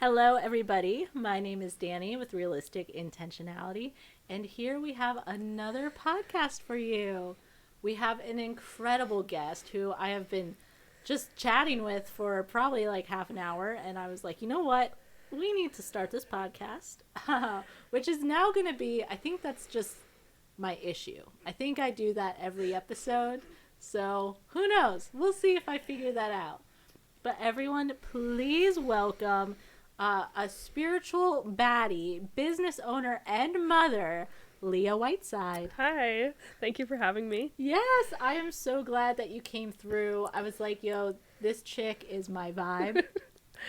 Hello, everybody. My name is Dani with Realistic Intentionality, and here we have another podcast for you. We have an incredible guest who I have been just chatting with for probably like half an hour, and I was like, you know what? We need to start this podcast, which is now going to be, I think that's just my issue. I think I do that every episode, so who knows? We'll see if I figure that out. But everyone, please welcome a spiritual baddie, business owner, and mother, Leah Whiteside. Hi, thank you for having me. Yes, I am so glad that you came through. I was like, yo, this chick is my vibe.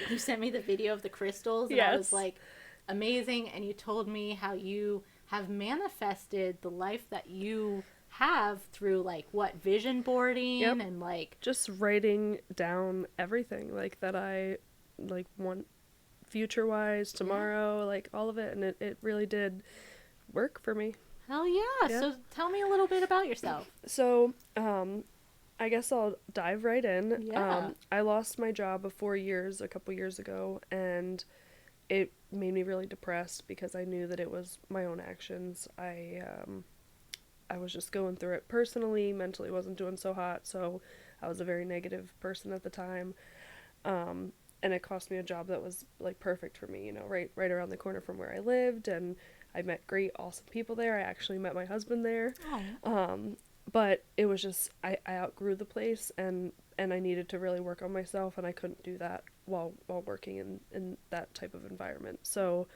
You sent me the video of the crystals, and I was like, amazing. And you told me how you have manifested the life that you have through like what vision boarding and like just writing down everything like that I like want future wise tomorrow, like all of it, and it really did work for me. Hell yeah. So tell me a little bit about yourself. So I guess I'll dive right in. I lost my job of 4 years a couple years ago, and it made me really depressed because I knew that it was my own actions. I was just going through it personally, mentally wasn't doing so hot, so I was a very negative person at the time. And it cost me a job that was like perfect for me, you know, right around the corner from where I lived, and I met great, awesome people there. I actually met my husband there. But it was just I outgrew the place, and I needed to really work on myself, and I couldn't do that while working in that type of environment. So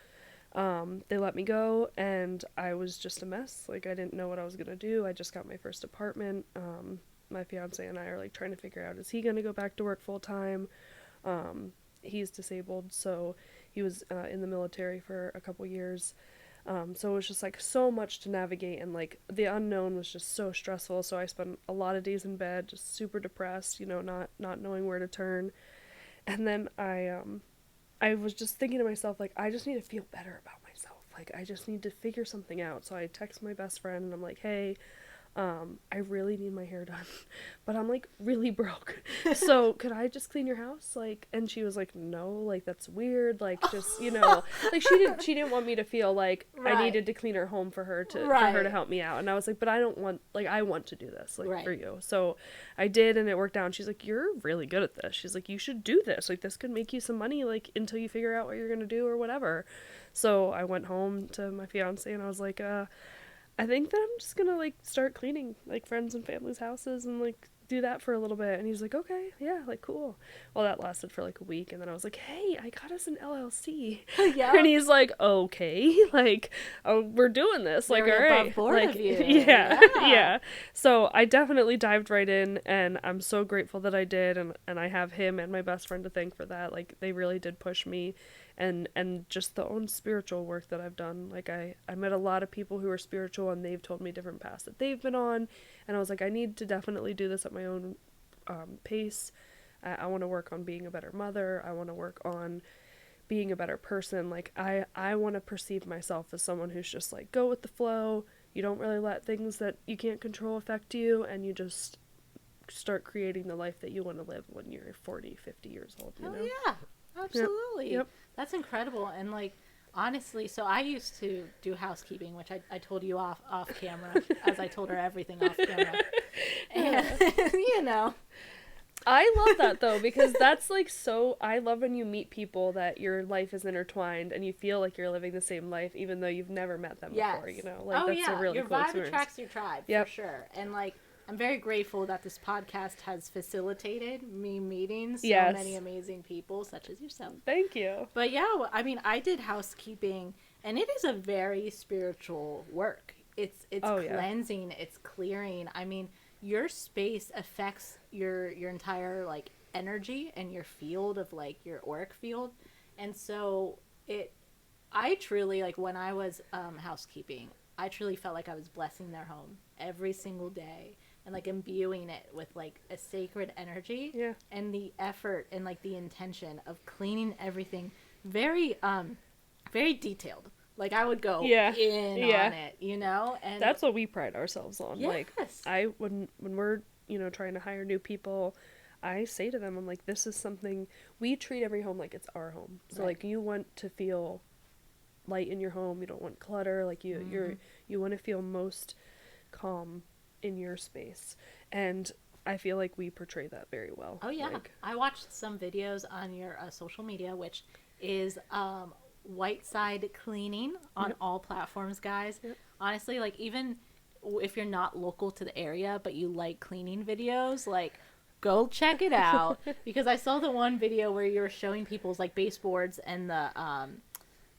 they let me go, and I was just a mess. Like, I didn't know what I was gonna do. I just got my first apartment. My fiance and I are like trying to figure out, is he gonna go back to work full time? He's disabled, so he was in the military for a couple years. So it was just like so much to navigate, and like the unknown was just so stressful. So I spent a lot of days in bed, just super depressed, you know, not knowing where to turn. And then I was just thinking to myself, like, I just need to feel better about myself. Like, I just need to figure something out. So I text my best friend, and I'm like, hey, I really need my hair done, but I'm like really broke. So could I just clean your house? Like, and she was like, no, like that's weird. Like, just, you know, like she didn't want me to feel like I needed to clean her home for her to help me out. And I was like, but I don't want, like, I want to do this, like, for you. So I did, and it worked out. And she's like, you're really good at this. She's like, you should do this. Like, this could make you some money, like, until you figure out what you're going to do or whatever. So I went home to my fiance, and I was like, I think that I'm just gonna, like, start cleaning, like, friends and family's houses and, like, do that for a little bit. And he's like, okay, yeah, like, cool. Well, that lasted for, like, a week, and then I was like, hey, I got us an LLC. And he's like, okay, like, oh, we're doing this. Like, all right. Above board like, of you. Yeah. So I definitely dived right in, and I'm so grateful that I did, and I have him and my best friend to thank for that. Like, they really did push me. And just the own spiritual work that I've done. Like, I met a lot of people who are spiritual, and they've told me different paths that they've been on, and I was like, I need to definitely do this at my own pace. I want to work on being a better mother. I want to work on being a better person. Like, I want to perceive myself as someone who's just like, go with the flow. You don't really let things that you can't control affect you, and you just start creating the life that you want to live when you're 40, 50 years old, you know? Yeah, absolutely. Yep. That's incredible. And like, honestly, so I used to do housekeeping, which I told you off camera, as I told her everything off camera. And, you know. I love that, though, because that's like so, I love when you meet people that your life is intertwined and you feel like you're living the same life, even though you've never met them before, you know? Like, that's a really cool experience. Your vibe attracts your tribe, for sure. And like, I'm very grateful that this podcast has facilitated me meeting so many amazing people, such as yourself. Thank you. But yeah, I mean, I did housekeeping, and it is a very spiritual work. It's cleansing, it's clearing. I mean, your space affects your entire like energy and your field of like your auric field, and so I truly, like, when I was housekeeping, I truly felt like I was blessing their home every single day. And like imbuing it with like a sacred energy, and the effort and like the intention of cleaning everything very very detailed. Like, I would go in on it, you know? And that's what we pride ourselves on. Yes. Like, when we're, you know, trying to hire new people, I say to them, I'm like, this is something we treat every home like it's our home. So Right. like you want to feel light in your home. You don't want clutter. Like you want to feel most calm in your space. And I feel like we portray that very well. Oh yeah, Like, I watched some videos on your social media, which is Whiteside Cleaning on yep, all platforms, guys. yep. Honestly, like even if you're not local to the area, but you like cleaning videos, like go check it out because I saw the one video where you were showing people's like baseboards and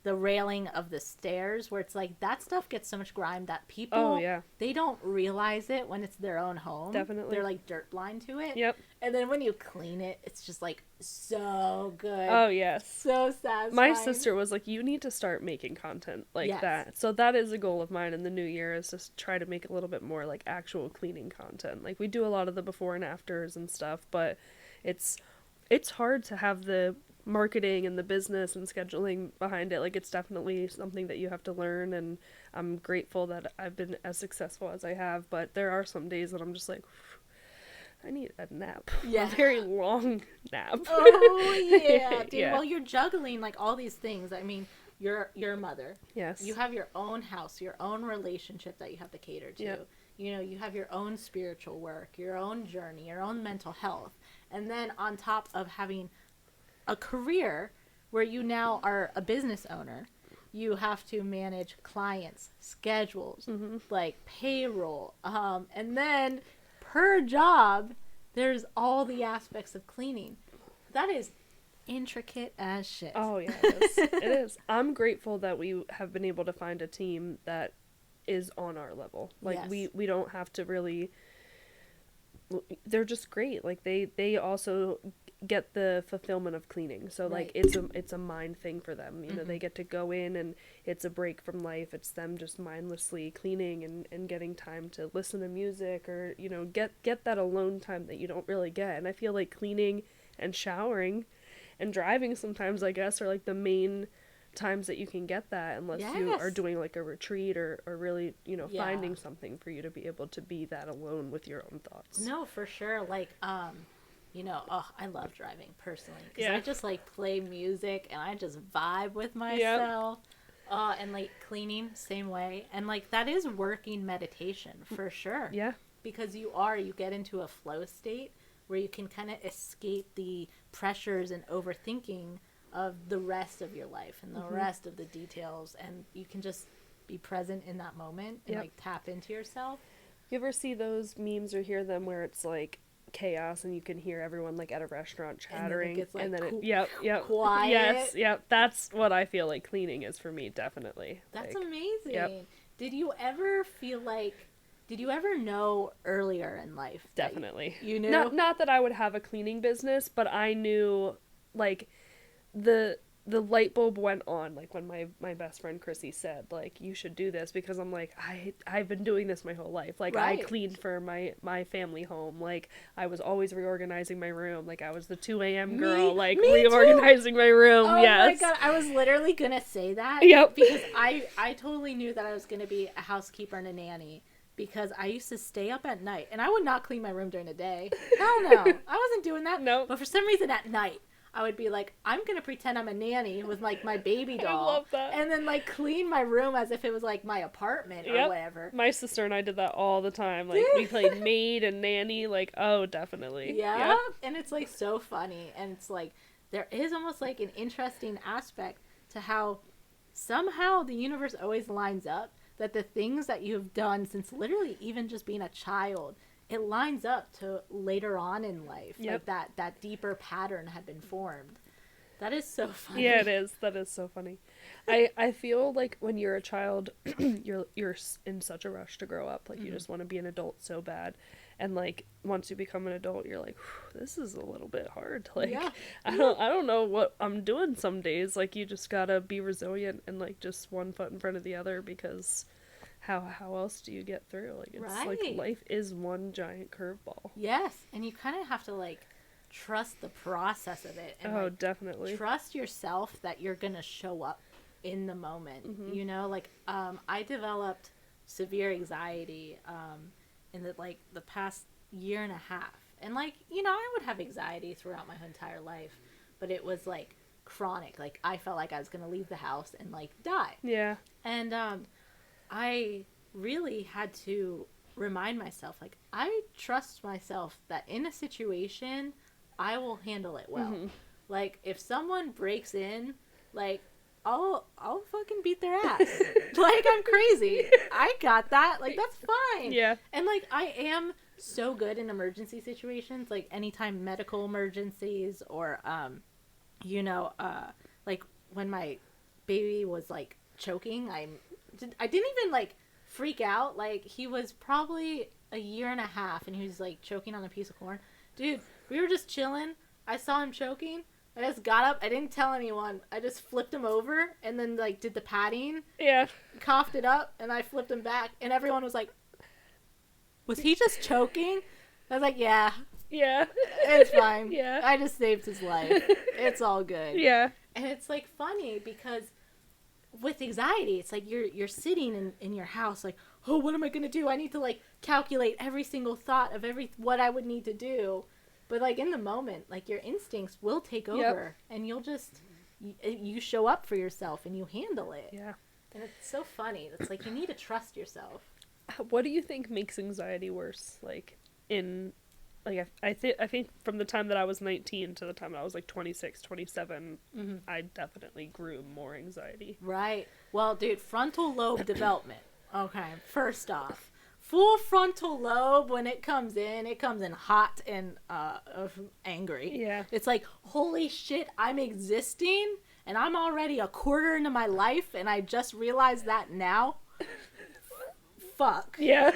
the railing of the stairs where it's like that stuff gets so much grime that Oh people yeah, they don't realize it when it's their own home. definitely. They're like dirt blind to it. Yep. And then when you clean it, it's just like so good. Oh yes. So satisfying. My sister was like, you need to start making content like Yes. that. So that is a goal of mine in the new year, is to try to make a little bit more like actual cleaning content. Like we do a lot of the before and afters and stuff, but it's hard to have the marketing and the business and scheduling behind it. Like it's definitely something that you have to learn, and I'm grateful that I've been as successful as I have, but there are some days that I'm just like, I need a nap. Yeah. A very long nap. Oh yeah, dude. Yeah. Well, you're juggling like all these things. I mean, you're a mother. Yes. You have your own house, your own relationship that you have to cater to. Yep. You know, you have your own spiritual work, your own journey, your own mental health. And then on top of having a career where you now are a business owner, you have to manage clients, schedules, like payroll. And then per job, there's all the aspects of cleaning. That is intricate as shit. Oh yeah, it is. It is. I'm grateful that we have been able to find a team that is on our level. Like Yes. we don't have to really. They're just great. Like they also get the fulfillment of cleaning. So like Right. it's a mind thing for them. You know, they get to go in and it's a break from life. It's them just mindlessly cleaning and getting time to listen to music, or, you know, get that alone time that you don't really get. And I feel like cleaning and showering and driving sometimes, I guess, are like the main times that you can get that, unless you Yes. are doing like a retreat or really, you know, Yeah. finding something for you to be able to be that alone with your own thoughts. No, for sure. Like, you know, oh, I love driving personally because Yeah. I just like play music and I just vibe with myself. And like cleaning, same way. And like that is working meditation for sure. Yeah. Because you get into a flow state where you can kind of escape the pressures and overthinking of the rest of your life and the rest of the details, and you can just be present in that moment and Yep. like tap into yourself. You ever see those memes or hear them where it's like chaos and you can hear everyone like at a restaurant chattering, gets, like, yep, quiet. yes, yep, that's what I feel like cleaning is for me, definitely. That's like, amazing. Yep. Did you ever know earlier in life that definitely. you knew? Not that I would have a cleaning business, but I knew, like, the light bulb went on, like when my best friend Chrissy said, like, you should do this, because I'm like, I've been doing this my whole life. Like, Right. I cleaned for my family home. Like, I was always reorganizing my room. Like, I was the 2 a.m. girl, like, me too. reorganizing my room. Oh Yes. my god, I was literally gonna say that. Yep. Because I totally knew that I was gonna be a housekeeper and a nanny, because I used to stay up at night and I would not clean my room during the day. Hell no. I wasn't doing that. No. But for some reason at night I would be like, I'm gonna pretend I'm a nanny with like my baby doll. I love that. And then like clean my room as if it was like my apartment or Yep. whatever. My sister and I did that all the time. Like, we played maid and nanny. Like, oh, definitely. Yeah. Yep. And it's like so funny. And it's like, there is almost like an interesting aspect to how somehow the universe always lines up, that the things that you've done since literally even just being a child, it lines up to later on in life. Yep. Like that deeper pattern had been formed. That is so funny. Yeah, it is. That is so funny. I feel like when you're a child, you're in such a rush to grow up. Like, you just want to be an adult so bad. And like, once you become an adult, you're like, this is a little bit hard. Like, Yeah. I don't know what I'm doing some days. Like, you just gotta be resilient and like just one foot in front of the other, because how else do you get through? Like, it's like Right. life is one giant curveball. Yes. And you kind of have to like trust the process of it. And Oh, like, definitely. trust yourself that you're gonna show up in the moment. You know, like I developed severe anxiety in the past year and a half, And like, you know, I would have anxiety throughout my entire life, but it was like chronic. Like I felt like I was going to leave the house and like die. Yeah. And I really had to remind myself, like, I trust myself that in a situation, I will handle it well. Mm-hmm. Like, if someone breaks in, like, I'll fucking beat their ass. Like, I'm crazy. I got that. Like, that's fine. Yeah. And, like, I am so good in emergency situations. Like, anytime medical emergencies or, you know, like, when my baby was, like, choking, I didn't even, like, freak out. Like, he was probably a year and a half, and he was, like, choking on a piece of corn. Dude, we were just chilling. I saw him choking. I just got up. I didn't tell anyone. I just flipped him over and then, like, did the patting. Yeah. Coughed it up, and I flipped him back. And everyone was like, was he just choking? I was like, yeah. Yeah. It's fine. Yeah. I just saved his life. It's all good. Yeah. And it's, like, funny because with anxiety, it's like you're sitting in your house like, oh, what am I going to do? I need to, like, calculate every single thought of what I would need to do. But, like, in the moment, like, your instincts will take over, and you'll just, you show up for yourself, and you handle it. Yeah. And it's so funny. It's like, you need to trust yourself. What do you think makes anxiety worse? Like, I think from the time that I was 19 to the time I was, like, 26, 27, Mm-hmm. I definitely grew more anxiety. Right. Well, dude, frontal lobe development. Okay, first off. Full frontal lobe, when it comes in hot and angry. Yeah. It's like, holy shit, I'm existing, and I'm already a quarter into my life, and I just realized that now. Fuck. Yeah.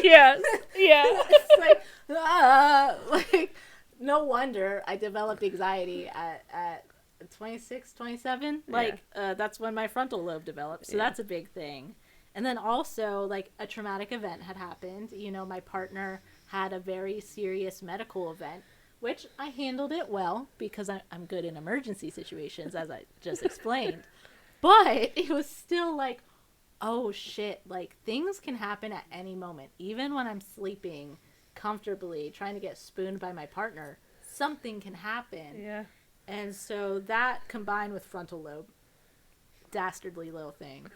Yes. Yeah. It's like, no wonder I developed anxiety at 26, 27. Like, that's when my frontal lobe developed, so that's a big thing. And then also, like, a traumatic event had happened. You know, my partner had a very serious medical event, which I handled it well because I'm good in emergency situations, as I just explained. But it was still like, oh, shit. Like, things can happen at any moment. Even when I'm sleeping comfortably, trying to get spooned by my partner, something can happen. Yeah. And so that combined with frontal lobe, dastardly little thing.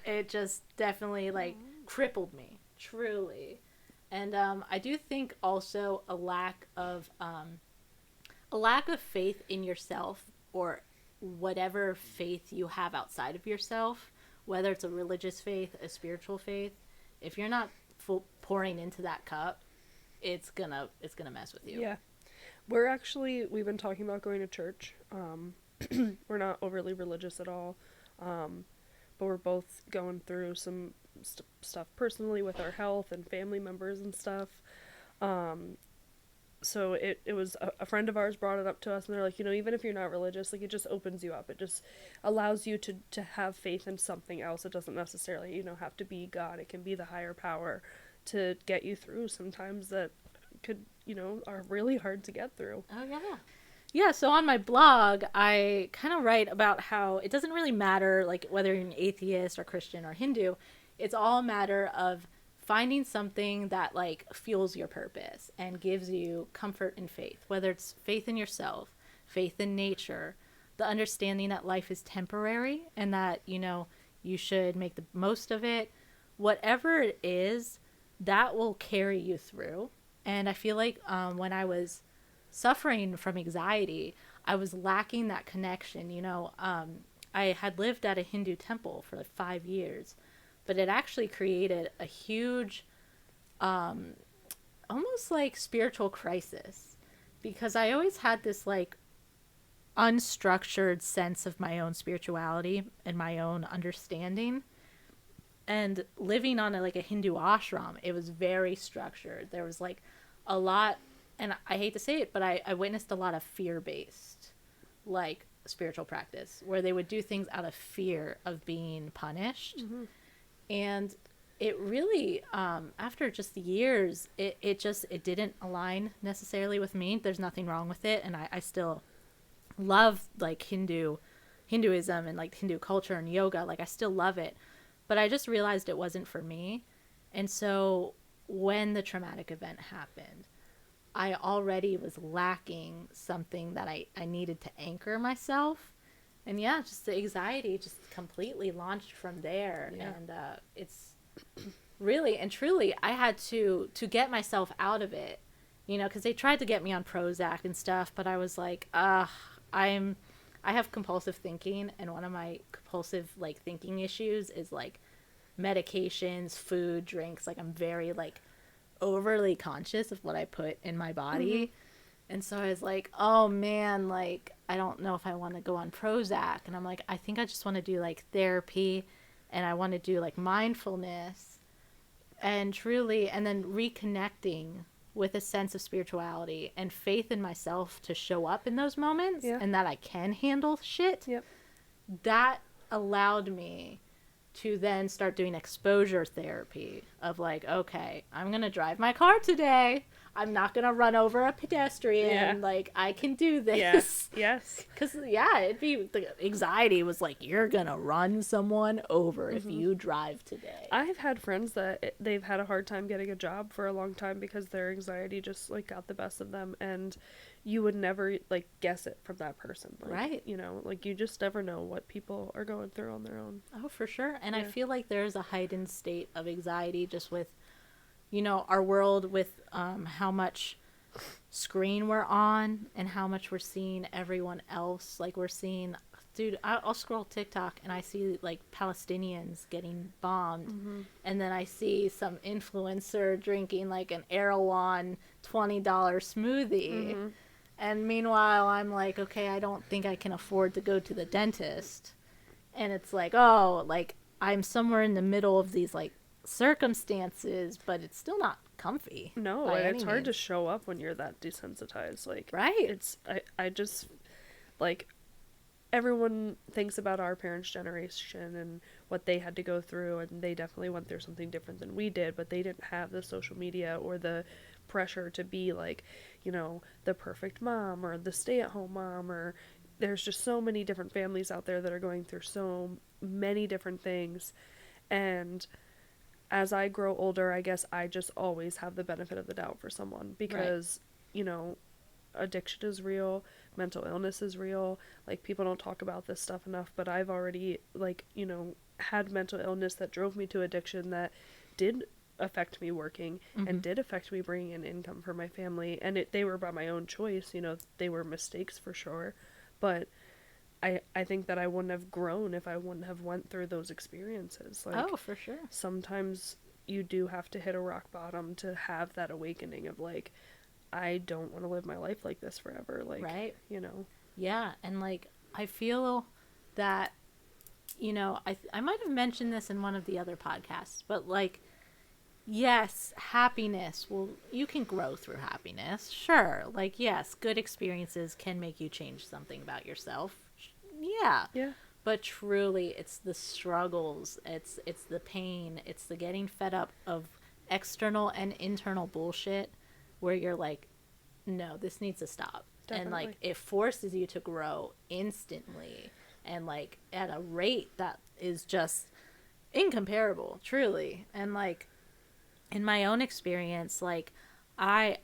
It just definitely, like, crippled me, truly. And I do think also a lack of faith in yourself, or whatever faith you have outside of yourself, whether it's a religious faith, a spiritual faith. If you're not pouring into that cup, it's gonna mess with you. Yeah. We've been talking about going to church. We're not overly religious at all. But we're both going through some stuff personally with our health and family members and stuff. So it was a friend of ours brought it up to us, and they're like, you know, even if you're not religious, like, it just opens you up. It just allows you to have faith in something else. It doesn't necessarily, you know, have to be God. It can be the higher power to get you through sometimes that could, you know, are really hard to get through. Oh, yeah. Yeah, so on my blog, I kind of write about how it doesn't really matter, like, whether you're an atheist or Christian or Hindu. It's all a matter of finding something that, like, fuels your purpose and gives you comfort and faith, whether it's faith in yourself, faith in nature, the understanding that life is temporary and that, you know, you should make the most of it. Whatever it is, that will carry you through. And I feel like when I was suffering from anxiety, I was lacking that connection. You know, I had lived at a Hindu temple for like 5 years, but it actually created a huge, almost like spiritual crisis, because I always had this like unstructured sense of my own spirituality and my own understanding. And living on a Hindu ashram, it was very structured. There was like a lot, and I hate to say it, but I witnessed a lot of fear-based, like, spiritual practice, where they would do things out of fear of being punished. Mm-hmm. And it really, after just years, it didn't align necessarily with me. There's nothing wrong with it, and I still love, like, Hinduism and, like, Hindu culture and yoga. Like, I still love it. But I just realized it wasn't for me. And so when the traumatic event happened, I already was lacking something that I needed to anchor myself. And yeah, just the anxiety just completely launched from there. Yeah. And it's really and truly, I had to get myself out of it, you know, because they tried to get me on Prozac and stuff, but I was like, I have compulsive thinking, and one of my compulsive like thinking issues is like medications, food, drinks. Like I'm very like overly conscious of what I put in my body. Mm-hmm. And so I was like, oh man, like I don't know if I want to go on Prozac. And I'm like, I think I just want to do like therapy, and I want to do like mindfulness and truly, and then reconnecting with a sense of spirituality and faith in myself to show up in those moments, Yeah. and that I can handle shit. Yep. That allowed me to then start doing exposure therapy of like, okay, I'm going to drive my car today. I'm not going to run over a pedestrian. Yeah. Like, I can do this. Yes. Yes. Because, yeah, the anxiety was like, you're going to run someone over if you drive today. I've had friends that they've had a hard time getting a job for a long time because their anxiety just, like, got the best of them, and you would never, like, guess it from that person. Like, right. You know, like, you just never know what people are going through on their own. Oh, for sure. And Yeah. I feel like there's a heightened state of anxiety just with, you know, our world, with how much screen we're on and how much we're seeing everyone else. Like, we're seeing, dude, I'll scroll TikTok and I see like Palestinians getting bombed, and then I see some influencer drinking like an Erewhon $20 smoothie, and meanwhile I'm like, okay, I don't think I can afford to go to the dentist. And it's like, oh, like I'm somewhere in the middle of these like circumstances, but it's still not comfy. No, and it's hard to show up when you're that desensitized. Like, right. It's, I just, like, everyone thinks about our parents' generation and what they had to go through, and they definitely went through something different than we did, but they didn't have the social media or the pressure to be like, you know, the perfect mom or the stay-at-home mom, or there's just so many different families out there that are going through so many different things. And as I grow older, I guess I just always have the benefit of the doubt for someone because, you know, addiction is real, mental illness is real. Like, people don't talk about this stuff enough, but I've already, like, you know, had mental illness that drove me to addiction, that did affect me working and did affect me bringing in income for my family. And they were by my own choice, you know, they were mistakes for sure. But I think that I wouldn't have grown if I wouldn't have went through those experiences. Like, oh, for sure. Sometimes you do have to hit a rock bottom to have that awakening of like, I don't want to live my life like this forever. Like, right. You know. Yeah, and like I feel that, you know, I might have mentioned this in one of the other podcasts, but like, yes, happiness. Well, you can grow through happiness. Sure. Like, yes, good experiences can make you change something about yourself. Yeah. Yeah. But truly, it's the struggles, it's the pain, it's the getting fed up of external and internal bullshit where you're like, no, this needs to stop. Definitely. And like, it forces you to grow instantly and like at a rate that is just incomparable, truly. And like, in my own experience, like I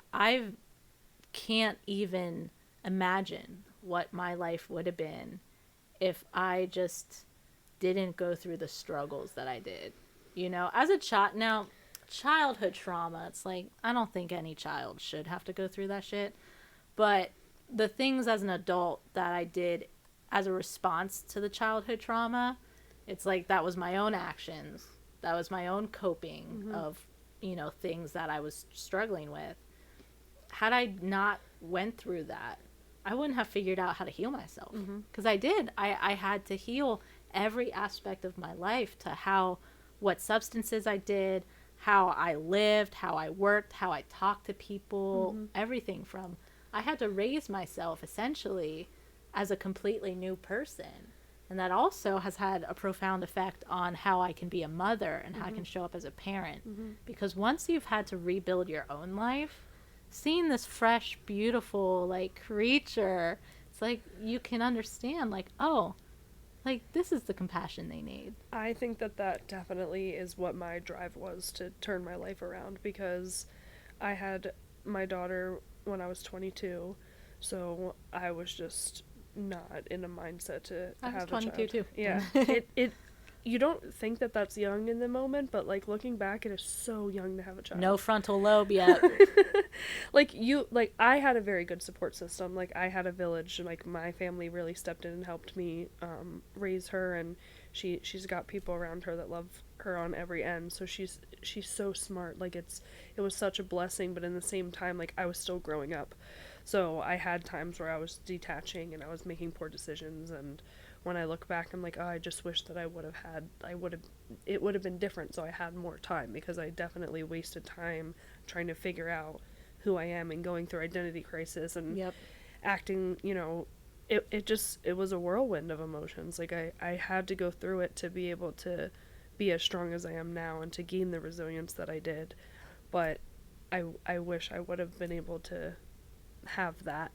can't even imagine what my life would have been if I just didn't go through the struggles that I did. You know, as a child, now, childhood trauma, it's like, I don't think any child should have to go through that shit. But the things as an adult that I did as a response to the childhood trauma, it's like that was my own actions. That was my own coping of, you know, things that I was struggling with. Had I not went through that, I wouldn't have figured out how to heal myself. Because I did. I had to heal every aspect of my life to what substances I did, how I lived, how I worked, how I talked to people, everything from, I had to raise myself essentially as a completely new person. And that also has had a profound effect on how I can be a mother and how I can show up as a parent. Because once you've had to rebuild your own life, seeing this fresh, beautiful, like, creature, it's like you can understand, like, oh, like, this is the compassion they need. I think that definitely is what my drive was to turn my life around, because I had my daughter when I was 22. So I was just not in a mindset to have a child. I was 22 too. Yeah. it you don't think that that's young in the moment, but like looking back, it is so young to have a child. No frontal lobe yet. Like I had a very good support system. Like I had a village. Like my family really stepped in and helped me raise her, and she's got people around her that love her on every end. So she's so smart. Like it was such a blessing, but in the same time, like I was still growing up. So I had times where I was detaching and I was making poor decisions, and when I look back, I'm like, oh, I just wish that it would have been different, so I had more time, because I definitely wasted time trying to figure out who I am and going through identity crisis and acting, it was a whirlwind of emotions. Like I had to go through it to be able to be as strong as I am now and to gain the resilience that I did. But I wish I would have been able to have that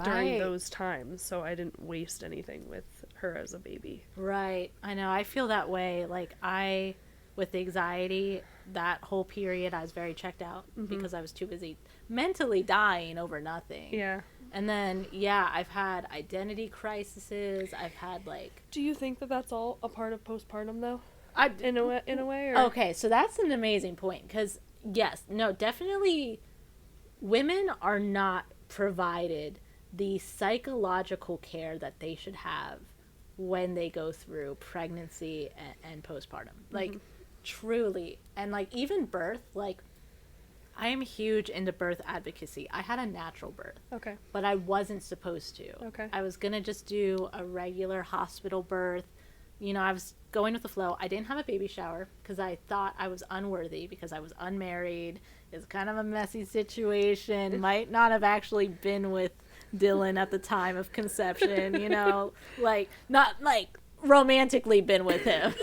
during those times, so I didn't waste anything with her as a baby. Right. I know. I feel that way. Like with anxiety, that whole period, I was very checked out because I was too busy mentally dying over nothing. Yeah. And then, I've had identity crises. I've had Do you think that that's all a part of postpartum, though? In a way? Or? Okay, so that's an amazing point, because, yes, no, definitely women are not provided the psychological care that they should have when they go through pregnancy and postpartum. Truly. And, even birth, I am huge into birth advocacy. I had a natural birth. Okay. But I wasn't supposed to. Okay. I was going to just do a regular hospital birth. I was going with the flow. I didn't have a baby shower because I thought I was unworthy because I was unmarried. It's kind of a messy situation. Might not have actually been with Dylan at the time of conception, not romantically been with him.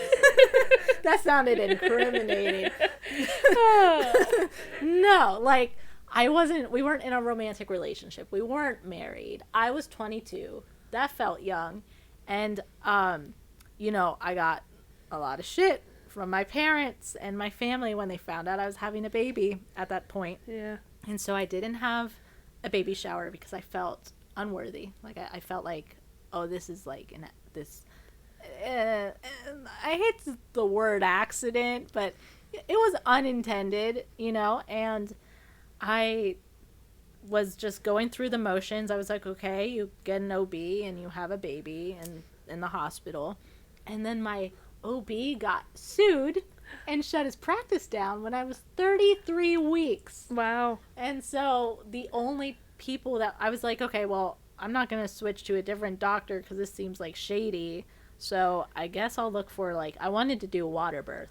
That sounded incriminating. No, we weren't in a romantic relationship. We weren't married. I was 22. That felt young. And, I got a lot of shit from my parents and my family when they found out I was having a baby at that point. Yeah. And so I didn't have a baby shower because I felt unworthy. I felt like, oh, this is I hate the word accident, but it was unintended, and I was just going through the motions. I was like, okay, you get an OB and you have a baby in the hospital. And then my OB got sued and shut his practice down when I was 33 weeks. Wow. And so the only people that I was like, okay, well, I'm not going to switch to a different doctor because this seems shady. So I guess I'll look for I wanted to do a water birth.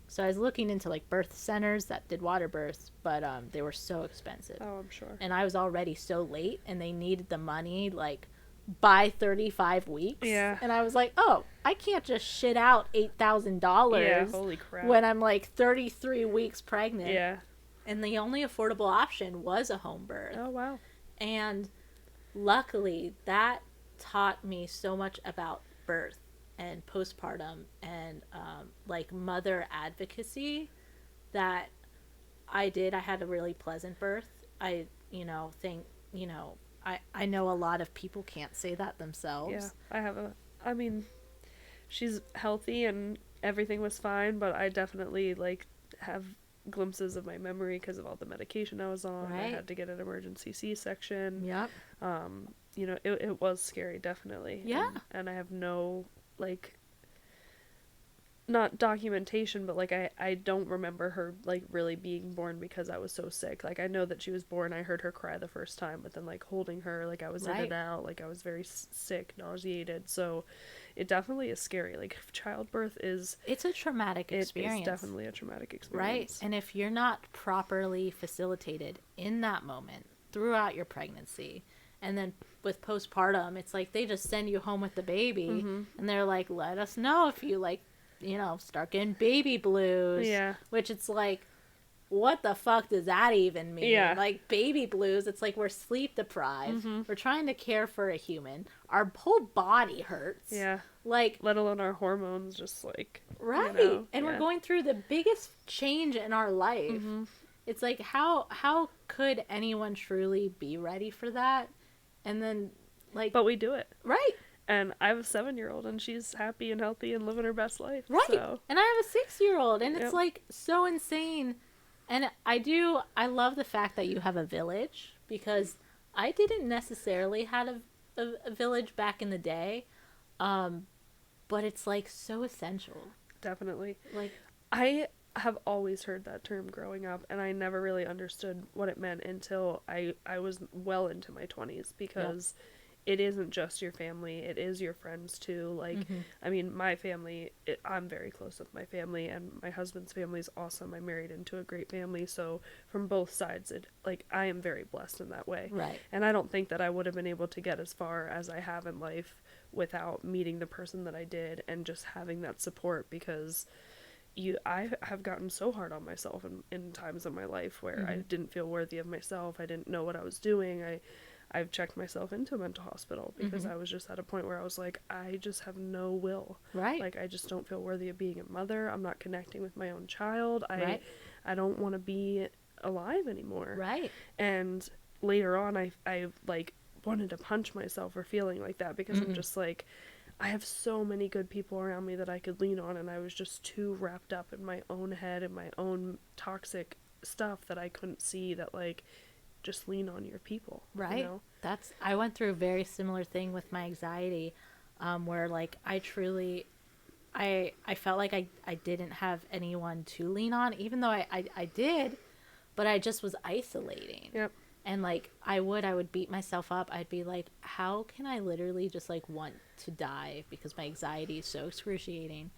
So I was looking into birth centers that did water births, but they were so expensive. Oh, I'm sure. And I was already so late and they needed the money by 35 weeks. Yeah. And I was like, oh, I can't just shit out $8,000. Yeah, holy crap. When I'm 33 weeks pregnant. Yeah. And the only affordable option was a home birth. Oh, wow. And luckily that taught me so much about birth and postpartum and mother advocacy that I had a really pleasant birth. I think I know a lot of people can't say that themselves. Yeah, she's healthy and everything was fine, but I definitely have glimpses of my memory because of all the medication I was on. Right. I had to get an emergency C-section. Yep. It was scary, definitely. Yeah. And I have no not documentation, but I don't remember her really being born because I was so sick. I know that she was born. I heard her cry the first time, but then holding her, I was in and out, I was very sick, nauseated. So it definitely is scary. Childbirth it's a traumatic experience. It's definitely a traumatic experience. Right. And if you're not properly facilitated in that moment throughout your pregnancy, and then with postpartum, it's they just send you home with the baby, and they're let us know if you start getting baby blues. Yeah. Which it's what the fuck does that even mean? Yeah. Baby blues, it's we're sleep deprived. Mm-hmm. We're trying to care for a human. Our whole body hurts. Yeah. Let alone our hormones, just right. And we're going through the biggest change in our life. Mm-hmm. It's like, how could anyone truly be ready for that? And then, like... But we do it. Right. And I have a 7-year-old, and she's happy and healthy and living her best life. Right. So. And I have a 6-year-old, and it's, like, so insane. And I love the fact that you have a village, because I didn't necessarily have a village back in the day. But it's, like, so essential. Definitely. Like, I have always heard that term growing up, and I never really understood what it meant until I was well into my 20s, because it isn't just your family, it is your friends too. Like, I mean, my family, I'm very close with my family, and my husband's family is awesome. I married into a great family, so from both sides, I am very blessed in that way. Right. And I don't think that I would have been able to get as far as I have in life without meeting the person that I did and just having that support, because I have gotten so hard on myself in times of my life where I didn't feel worthy of myself. I didn't know what I was doing. I've checked myself into a mental hospital because I was just at a point where I was like, I just have no will. Right. Like, I just don't feel worthy of being a mother. I'm not connecting with my own child. Right. I don't want to be alive anymore. Right. And later on, I like wanted to punch myself for feeling like that, because I'm just like, I have so many good people around me that I could lean on, and I was just too wrapped up in my own head and my own toxic stuff that I couldn't see that, like, just lean on your people. Right. You know? I went through a very similar thing with my anxiety, where, like, I felt like I didn't have anyone to lean on, even though I did, but I just was isolating. Yep. And, like, I would beat myself up. I'd be like, how can I literally just, like, want to die because my anxiety is so excruciating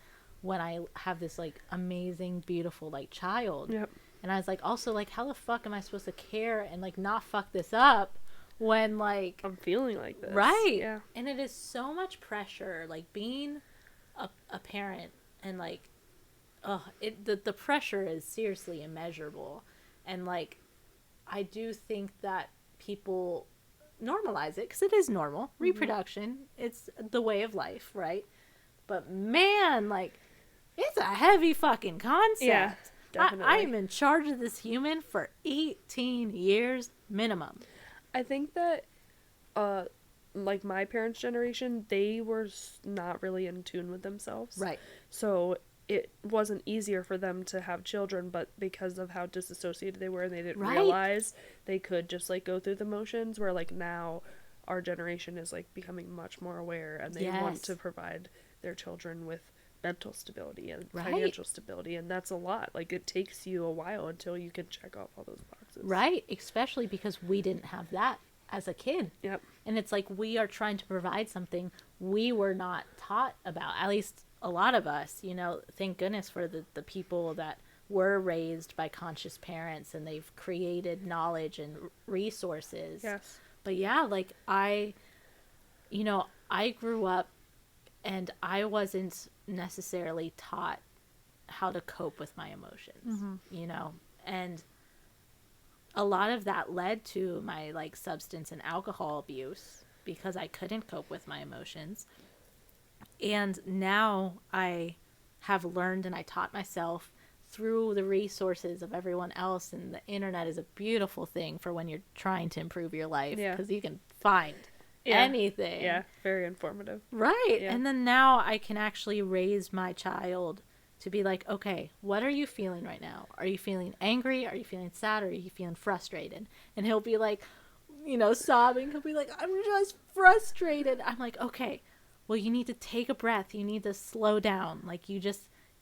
when I have this, like, amazing, beautiful, like, child. Yep. And I was like, also, like, how the fuck am I supposed to care and, like, not fuck this up when, like... I'm feeling like this. Right. Yeah. And it is so much pressure, like, being a parent, and, like, the pressure is seriously immeasurable. And, like, I do think that people normalize it, because it is normal. Reproduction, it's the way of life, right? But, man, like, it's a heavy fucking concept. Yeah. Definitely. I am in charge of this human for 18 years minimum. I think that, like, my parents' generation, they were not really in tune with themselves. Right. So it wasn't easier for them to have children, but because of how disassociated they were and they didn't realize, they could just, like, go through the motions, where, like, now our generation is, like, becoming much more aware, and they want to provide their children with mental stability and financial stability, and that's a lot. Like, it takes you a while until you can check off all those boxes. Right, especially because we didn't have that as a kid. Yep. And it's like, we are trying to provide something we were not taught about, at least a lot of us, you know. Thank goodness for the people that were raised by conscious parents, and they've created knowledge and resources. Yes. But yeah, like, I grew up and I wasn't necessarily taught how to cope with my emotions, you know, and a lot of that led to my, like, substance and alcohol abuse, because I couldn't cope with my emotions. And now I have learned, and I taught myself through the resources of everyone else, and the internet is a beautiful thing for when you're trying to improve your life, because you can find anything. Yeah, very informative. Right. Yeah. And then now I can actually raise my child to be like, okay, what are you feeling right now? Are you feeling angry? Are you feeling sad? Or are you feeling frustrated? And he'll be like, you know, sobbing. He'll be like, I'm just frustrated. I'm like, okay, well, you need to take a breath. You need to slow down. Like, you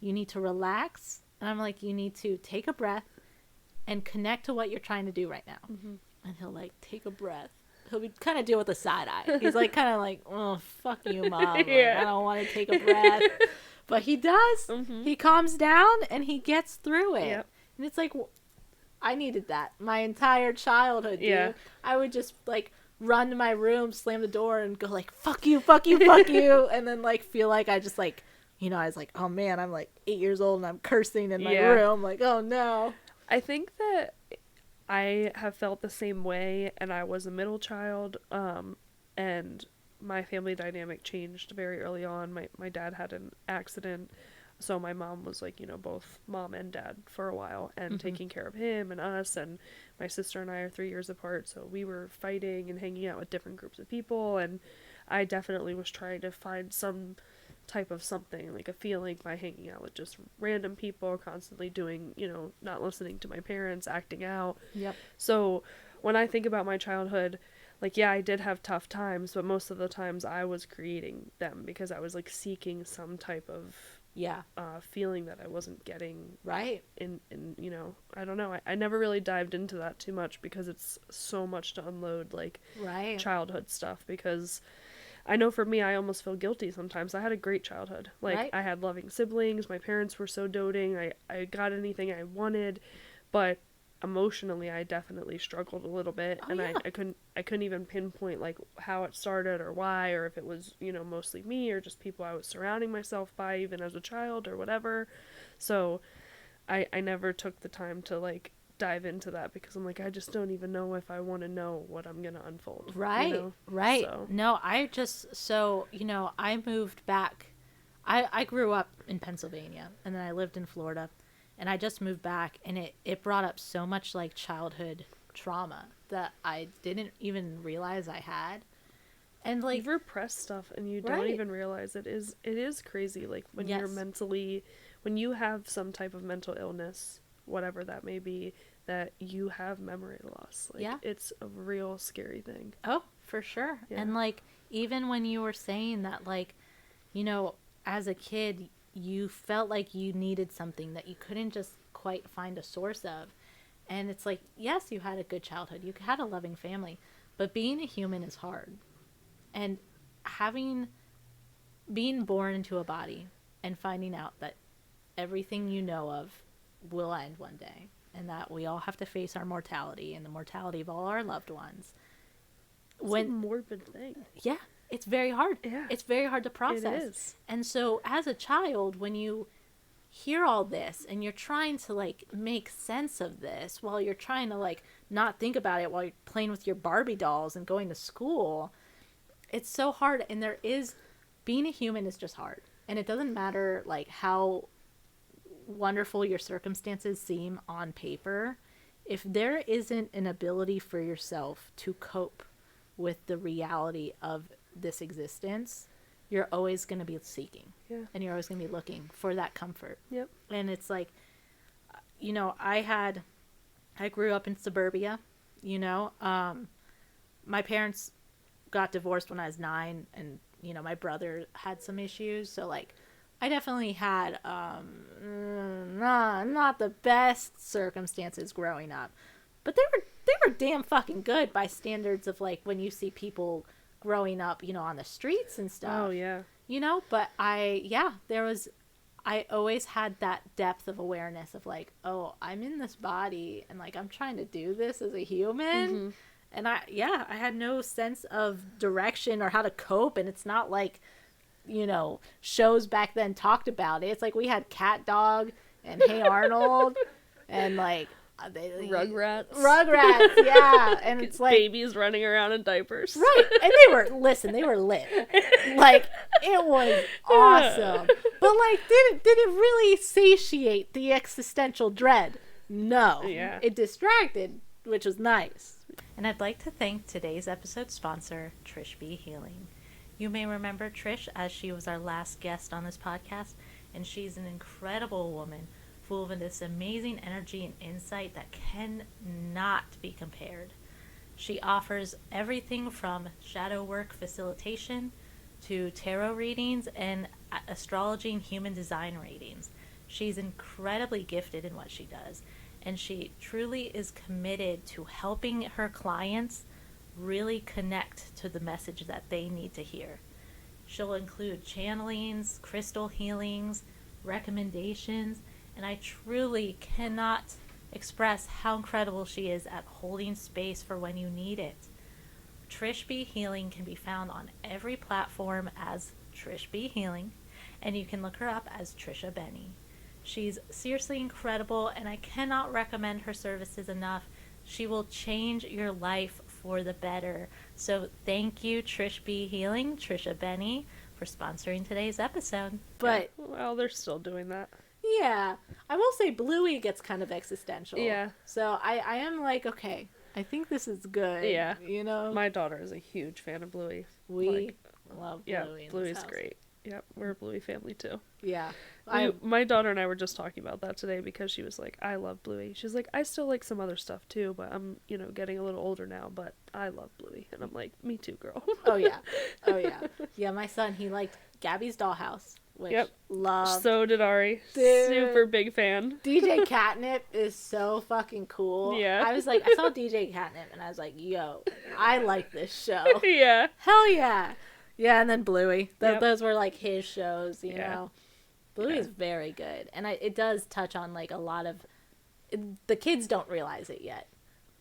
need to relax. And I'm like, you need to take a breath and connect to what you're trying to do right now. And he'll, like, take a breath. He'll be kind of deal with a side eye. He's like, kind of like, oh, fuck you, Mom. Like, I don't want to take a breath. But he does. He calms down and he gets through it. Yep. And it's like, I needed that my entire childhood, dude. Yeah. I would just, like, run to my room, slam the door, and go, like, fuck you, fuck you, fuck you. And then, like, feel like I just, like, you know, I was like, oh, man, I'm, like, 8 years old and I'm cursing in my room. Like, oh, no. I think that I have felt the same way, and I was a middle child, and my family dynamic changed very early on. My dad had an accident so my mom was like, both mom and dad for a while, and taking care of him and us, and my sister and I are 3 years apart, so we were fighting and hanging out with different groups of people, and I definitely was trying to find some type of something, like a feeling, by hanging out with just random people, constantly doing, not listening to my parents, acting out. Yep. So when I think about my childhood, like, yeah, I did have tough times, but most of the times I was creating them because I was like seeking some type of feeling that I wasn't getting. Right. In I don't know. I never really dived into that too much because it's so much to unload, like, childhood stuff, because I know for me, I almost feel guilty sometimes. I had a great childhood. Like, I had loving siblings. My parents were so doting. I got anything I wanted, but emotionally, I definitely struggled a little bit, I couldn't even pinpoint, like, how it started or why, or if it was, mostly me or just people I was surrounding myself by, even as a child or whatever. So I never took the time to, like, dive into that because I'm like, I just don't even know if I want to know what I'm gonna unfold. Right. So. No, I moved back. I grew up in Pennsylvania, and then I lived in Florida. And I just moved back, and it brought up so much, like, childhood trauma that I didn't even realize I had. And, like, you've repressed stuff and you don't even realize it is crazy. Like, when you're when you have some type of mental illness, whatever that may be, that you have memory loss. Like, it's a real scary thing. Oh, for sure. Yeah. And, like, even when you were saying that, like, as a kid, you felt like you needed something that you couldn't just quite find a source of. And it's like, yes, you had a good childhood. You had a loving family. But being a human is hard. And being born into a body and finding out that everything you know of will end one day. And that we all have to face our mortality and the mortality of all our loved ones. It's a morbid thing. Yeah. It's very hard. Yeah. It's very hard to process. It is. And so as a child, when you hear all this and you're trying to, like, make sense of this while you're trying to, like, not think about it while you're playing with your Barbie dolls and going to school, it's so hard. And being a human is just hard. And it doesn't matter, like, how wonderful your circumstances seem on paper. If there isn't an ability for yourself to cope with the reality of this existence, you're always going to be seeking. Yeah. And you're always going to be looking for that comfort. Yep. And it's like, I grew up in suburbia, my parents got divorced when I was 9, and, my brother had some issues. So, like, I definitely had, not the best circumstances growing up, but they were damn fucking good by standards of, like, when you see people growing up, on the streets and stuff. Oh, yeah. But I always had that depth of awareness of, like, oh, I'm in this body and, like, I'm trying to do this as a human. Mm-hmm. And I had no sense of direction or how to cope. And it's not like, shows back then talked about it. It's like we had Cat Dog and Hey Arnold and, like, Rugrats, yeah. And it's like babies running around in diapers, right? And they were lit. Like, it was awesome. But, like, did it really satiate the existential dread? No. Yeah. It distracted, which was nice. And I'd like to thank today's episode sponsor, Trish B Healing. You may remember Trish as she was our last guest on this podcast, and she's an incredible woman full of this amazing energy and insight that cannot be compared. She offers everything from shadow work facilitation to tarot readings and astrology and human design readings. She's incredibly gifted in what she does, and she truly is committed to helping her clients really connect to the message that they need to hear. She'll include channelings, crystal healings, recommendations, and I truly cannot express how incredible she is at holding space for when you need it. Trish B Healing can be found on every platform as Trish B Healing, and you can look her up as Trisha Benny. She's seriously incredible, and I cannot recommend her services enough. She will change your life for the better. So thank you, Trish B Healing, Trisha Benny, for sponsoring today's episode. But yeah. Well, they're still doing that. Yeah, I will say Bluey gets kind of existential. Yeah. So I am like, okay, I think this is good. Yeah. You know? My daughter is a huge fan of Bluey. We love Bluey. Yeah, in Bluey's this house. great. Yep, we're a Bluey family too. Yeah. My daughter and I were just talking about that today because she was like, I love Bluey. She's like, I still like some other stuff too, but I'm, getting a little older now, but I love Bluey. And I'm like, me too, girl. Oh, yeah. Oh, yeah. Yeah, my son, he liked Gabby's Dollhouse, which loved. So did Ari. Dude. Super big fan. DJ Catnip is so fucking cool. Yeah. I was like, I saw DJ Catnip and I was like, yo, I like this show. Yeah. Hell yeah. Yeah, and then Bluey. Yep. Those were like his shows, you know. Bluey is very good. And it does touch on like a lot of... The kids don't realize it yet.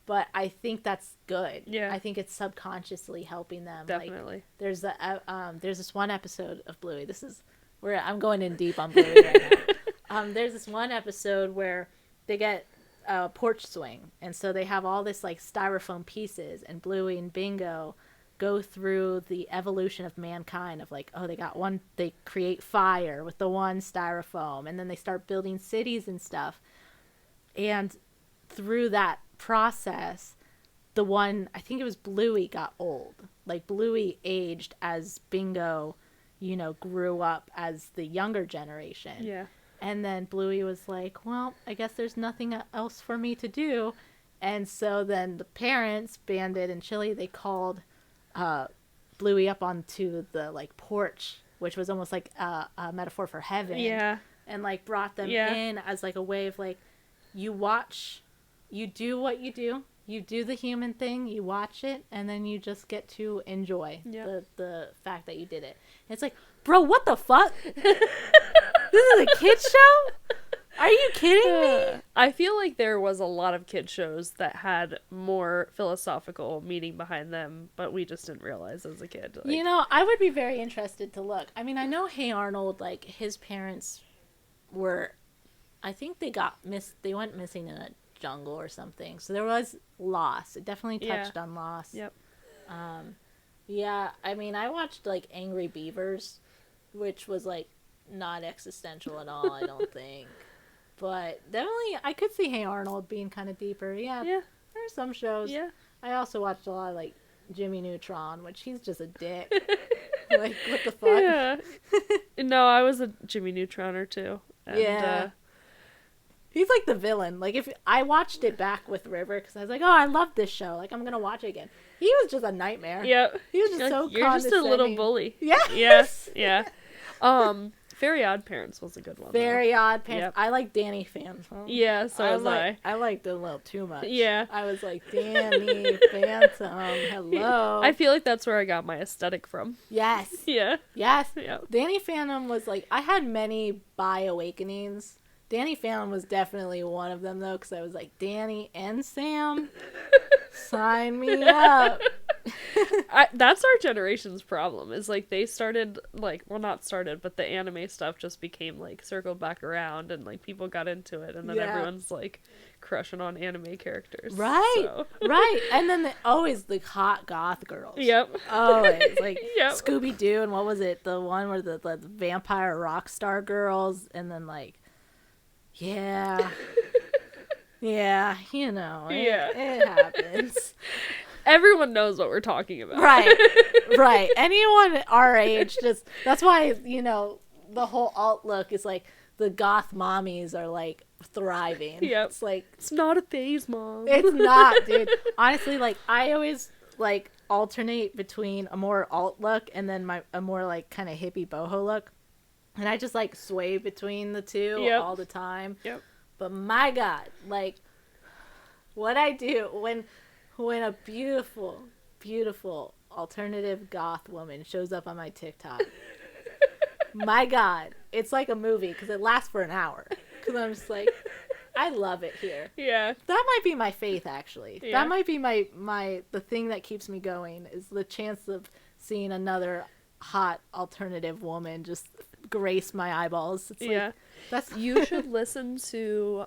But I think that's good. Yeah. I think it's subconsciously helping them. Definitely. Like, there's this one episode of Bluey. This is where I'm going in deep on Bluey right now. There's this one episode where they get a porch swing. And so they have all this like styrofoam pieces. And Bluey and Bingo go through the evolution of mankind of like, oh, they create fire with the one styrofoam, and then they start building cities and stuff. And through that process, I think it was Bluey got old. Like Bluey aged as Bingo, grew up as the younger generation. Yeah. And then Bluey was like, well, I guess there's nothing else for me to do. And so then the parents, Bandit and Chili, they called Bluey up onto the like porch, which was almost like a metaphor for heaven. Yeah. And like brought them in as like a way of like, you watch, you do what you do the human thing, you watch it, and then you just get to enjoy the fact that you did it. And it's like, bro, what the fuck? This is a kid's show? Are you kidding me? I feel like there was a lot of kid shows that had more philosophical meaning behind them, but we just didn't realize as a kid. Like... I would be very interested to look. I mean, I know Hey Arnold, like, his parents were, I think they went missing in a jungle or something. So there was loss. It definitely touched on loss. Yep. Yeah, I mean, I watched, like, Angry Beavers, which was, like, not existential at all, I don't think. But definitely, I could see Hey Arnold being kind of deeper. Yeah. There are some shows. Yeah. I also watched a lot of, like, Jimmy Neutron, which he's just a dick. Like, what the fuck? Yeah. No, I was a Jimmy Neutroner, too. And, he's, like, the villain. Like, if I watched it back with River, because I was like, oh, I love this show. Like, I'm going to watch it again. He was just a nightmare. Yep. He was just so You're just a little bully. Yes. Yeah. Very Odd Parents was a good one. Very Odd Parents. Yep. I like Dani Phantom. Yeah, so was I. I liked it a little too much. Yeah. I was like, Dani Phantom, hello. I feel like that's where I got my aesthetic from. Yes. Yeah. Yes. Yeah. Dani Phantom was like, I had many bi-awakenings. Dani Phantom was definitely one of them, though, because I was like, Dani and Sam, sign me up. That's our generation's problem, is like they started, like, well, not started, but the anime stuff just became like circled back around, and like people got into it, and then everyone's like crushing on anime characters. Right. So. Right. And then always the hot goth girls. Yep. Always. Like Scooby-Doo, and what was it? The one where the vampire rock star girls, and then like, yeah, it happens. Everyone knows what we're talking about. Right. Anyone our age, that's why, the whole alt look is like the goth mommies are like thriving. Yep. It's like, it's not a phase, Mom. It's not, dude. Honestly, like, I always like alternate between a more alt look and then a more like kind of hippie boho look. And I just like sway between the two all the time. Yep. But my God, like, what I do when a beautiful, beautiful alternative goth woman shows up on my TikTok, my God, it's like a movie because it lasts for an hour. Because I'm just like, I love it here. Yeah. That might be my faith, actually. Yeah. That might be the thing that keeps me going, is the chance of seeing another hot alternative woman just grace my eyeballs. It's like, you should listen to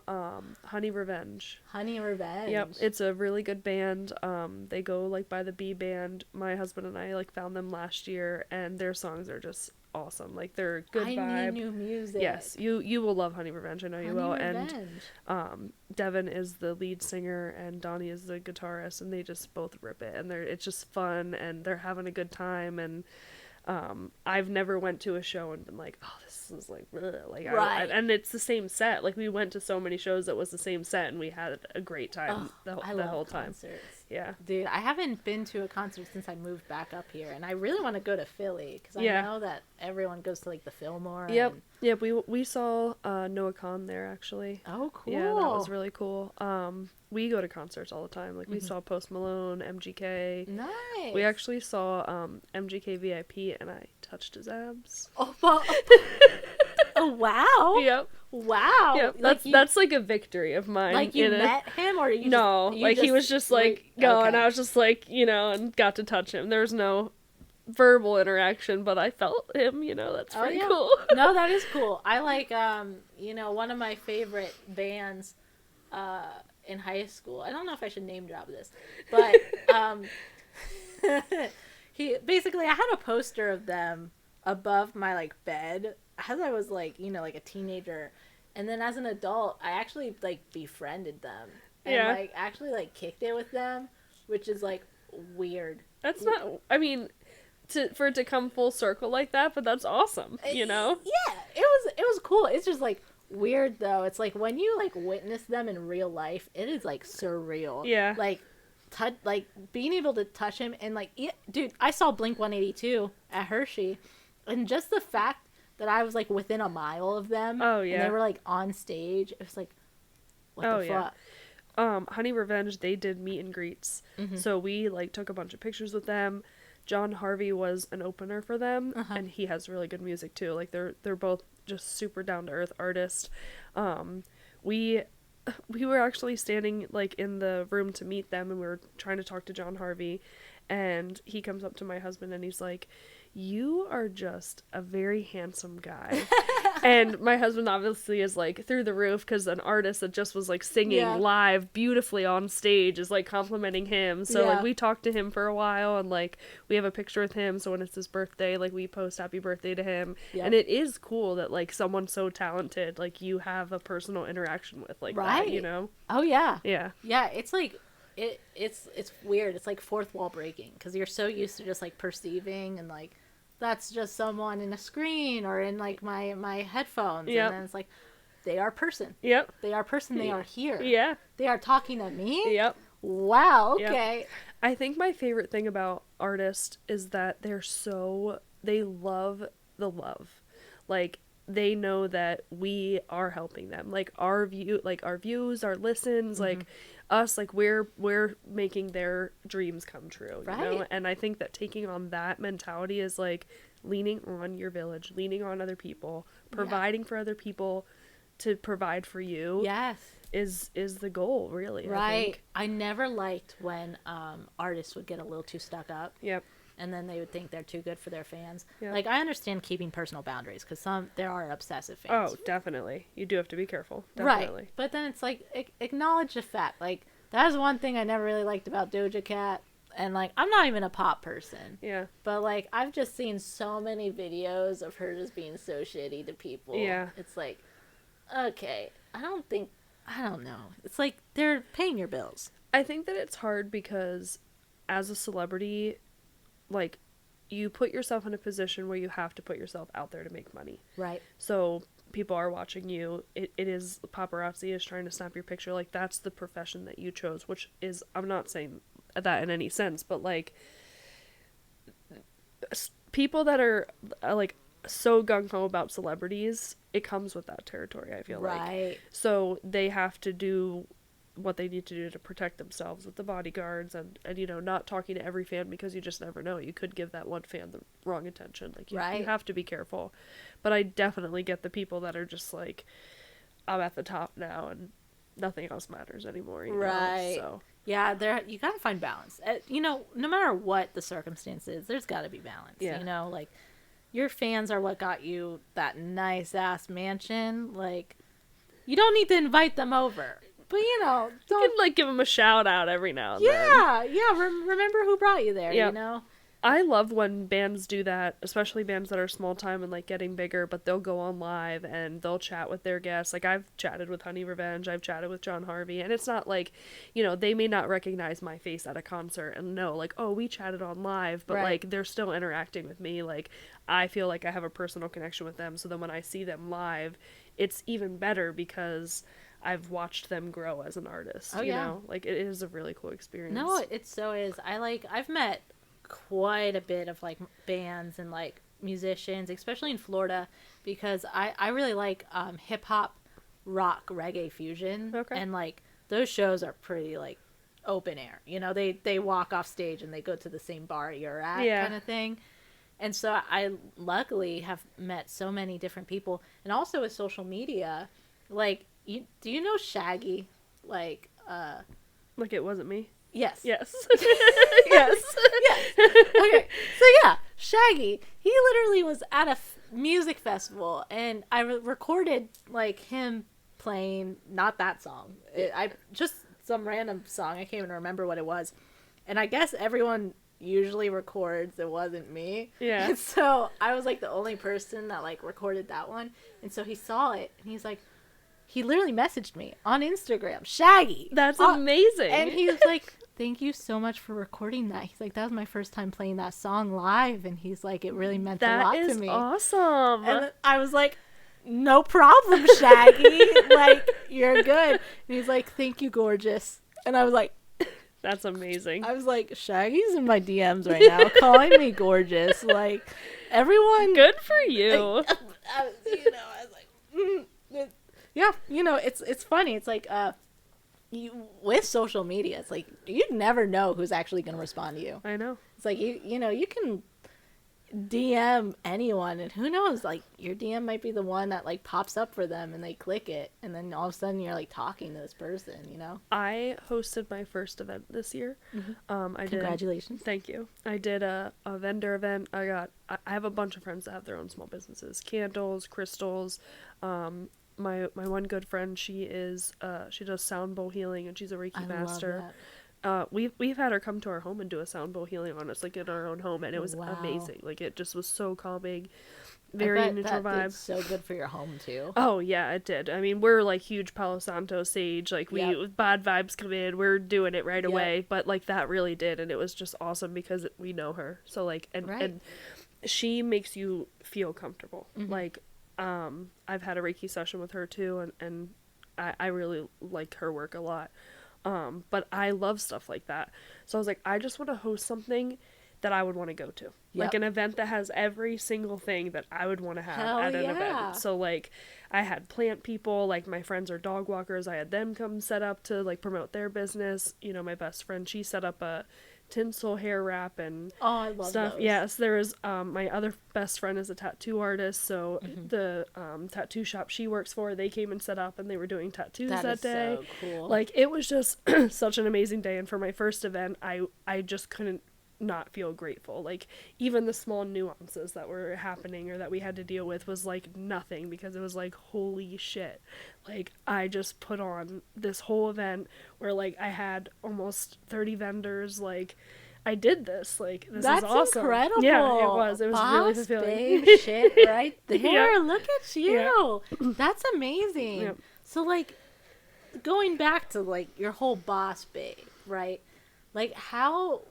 Honey Revenge. Honey Revenge. Yep, it's a really good band. They go like by the B band. My husband and I like found them last year, and their songs are just awesome. Like, they're good vibe. I need new music. Yes, you will love Honey Revenge. I know you will. Revenge. And Devin is the lead singer and Dani is the guitarist, and they just both rip it. And it's just fun, and they're having a good time. And I've never went to a show and been like, oh, this is like, bleh. Like, right. and it's the same set. Like, we went to so many shows that was the same set, and we had a great time the whole time. Concerts. Yeah, dude, I haven't been to a concert since I moved back up here, and I really want to go to Philly because I know that everyone goes to like the Fillmore. Yep. We saw Noah Khan there actually. Oh, cool. Yeah, that was really cool. We go to concerts all the time. Like, we saw Post Malone, MGK. Nice. We actually saw MGK VIP, and I touched his abs. Oh, well. Oh, wow. Yep. Wow. Yep. That's like a victory of mine. Like, you met him, or you no, just, like, he was just like going. Okay. I was just like, and got to touch him. There was no verbal interaction, but I felt him, that's pretty cool. No, that is cool. I like one of my favorite bands in high school. I don't know if I should name drop this, but I had a poster of them above my like bed as I was like, like a teenager, and then as an adult I actually like befriended them and like actually like kicked it with them, which is like weird. That's not, I mean, for it to come full circle like that, but that's awesome, Yeah, it was cool. It's just like weird though. It's like when you like witness them in real life, it is like surreal. Yeah. Like being able to touch him and like, dude, I saw Blink-182 at Hershey, and just the fact that I was like within a mile of them. Oh yeah. And they were like on stage. It was like, what the fuck? Honey Revenge, they did meet and greets. Mm-hmm. So we like took a bunch of pictures with them. John Harvey was an opener for them, and he has really good music too. Like, they're both just super down to earth artists. We were actually standing like in the room to meet them, and we were trying to talk to John Harvey, and he comes up to my husband and he's like, "You are just a very handsome guy." And my husband obviously is like through the roof because an artist that just was like singing live beautifully on stage is like complimenting him. So like we talked to him for a while, and like we have a picture with him, so when it's his birthday, like we post happy birthday to him. And it is cool that like someone so talented like you have a personal interaction with like that, Oh yeah. Yeah It's like it's weird. It's like fourth wall breaking because you're so used to just like perceiving and like that's just someone in a screen or in like my headphones. And then it's like, they are a person. Yep. They are a person. They are here. Yeah. They are talking to me. Yep. Wow. Okay. Yep. I think my favorite thing about artists is that they love the love. Like, they know that we are helping them. Like, our views, our listens, like us, like we're making their dreams come true, you know? And I think that taking on that mentality is like leaning on your village, leaning on other people, providing for other people to provide for you. Yes. Is the goal, really. Right. I never liked when artists would get a little too stuck up. Yep. And then they would think they're too good for their fans. Yep. Like, I understand keeping personal boundaries because there are obsessive fans. Oh, definitely. You do have to be careful. Definitely. Right. But then it's like, acknowledge the fact. Like, that is one thing I never really liked about Doja Cat. And, like, I'm not even a pop person. Yeah. But, like, I've just seen so many videos of her just being so shitty to people. Yeah. It's like, okay, I don't know. It's like they're paying your bills. I think that it's hard because as a celebrity, like, you put yourself in a position where you have to put yourself out there to make money. Right. So people are watching you. It is, paparazzi is trying to snap your picture. Like, that's the profession that you chose, which is, I'm not saying that in any sense, but like, people that are like so gung-ho about celebrities, it comes with that territory, I feel like. Right. So they have to do what they need to do to protect themselves with the bodyguards and not talking to every fan because you just never know. You could give that one fan the wrong attention. Like, you have to be careful. But I definitely get the people that are just like, I'm at the top now and nothing else matters anymore. Right. So. Yeah, you gotta find balance. No matter what the circumstance is, there's gotta be balance. Yeah. Like, your fans are what got you that nice ass mansion. Like, you don't need to invite them over. But, don't... You can, like, give them a shout out every now and then. Yeah, remember who brought you there, I love when bands do that, especially bands that are small time and like getting bigger, but they'll go on live and they'll chat with their guests. Like I've chatted with Honey Revenge, I've chatted with John Harvey, and it's not like, they may not recognize my face at a concert and know like, oh, we chatted on live, but like they're still interacting with me. Like I feel like I have a personal connection with them. So then when I see them live, it's even better because I've watched them grow as an artist. Like it is a really cool experience. No, it so is. I've met quite a bit of like bands and like musicians, especially in Florida, because I really like hip hop, rock, reggae fusion. Okay. And like those shows are pretty like open air. They walk off stage and they go to the same bar you're at, kind of thing. And so I luckily have met so many different people, and also with social media, like do you know Shaggy? Like it wasn't me. Yes. Yes. Yes. Okay. So yeah, Shaggy, he literally was at a music festival, and I recorded like him playing not that song. I just some random song. I can't even remember what it was. And I guess everyone usually records. It wasn't me. Yeah. And so I was like the only person that like recorded that one. And so he saw it, and he's like, he literally messaged me on Instagram, Shaggy. That's amazing. And he was like, thank you so much for recording that. He's like, that was my first time playing that song live. And he's like, it really meant a lot to me. That is awesome. And I was like, no problem, Shaggy. Like, you're good. And he's like, thank you, gorgeous. And I was like, that's amazing. I was like, Shaggy's in my DMs right now, calling me gorgeous. Like, everyone. Good for you. I was like, yeah, it's funny. It's like, with social media, it's like you never know who's actually going to respond to you. I know. It's like you can DM anyone, and who knows, like your DM might be the one that like pops up for them, and they click it, and then all of a sudden you're like talking to this person. I hosted my first event this year. Mm-hmm. Congratulations. Thank you. I did a vendor event. I have a bunch of friends that have their own small businesses, candles, crystals. My one good friend, she does sound bowl healing, and she's a Reiki master. We've had her come to our home and do a sound bowl healing on us, like in our own home, and it was amazing. Like it just was so calming, very neutral vibe. It's so good for your home too. Oh yeah, it did. I mean, we're like huge Palo Santo sage. Like bad vibes come in, we're doing it right away. But like that really did, and it was just awesome because we know her. So like, and she makes you feel comfortable. Mm-hmm. Like, I've had a Reiki session with her too, and I really like her work a lot. But I love stuff like that. So I was like, I just want to host something that I would want to go to. Yep. Like an event that has every single thing that I would want to have at an event. So like I had plant people, like my friends are dog walkers. I had them come set up to like promote their business. My best friend, she set up a tinsel hair wrap and I love stuff. Those. Yes, there was my other best friend is a tattoo artist, so the tattoo shop she works for, they came and set up and they were doing tattoos that day. So cool. Like it was just such an amazing day, and for my first event, I just couldn't not feel grateful. Like even the small nuances that were happening or that we had to deal with was like nothing, because it was like, holy shit, like I just put on this whole event where like I had almost 30 vendors. Like I did this, like this is awesome. That's incredible. Yeah, it was Boss really fulfilling. babe shit right there. Yeah. Look at you. That's amazing. Yep. So like going back to like your whole boss babe, right? Like how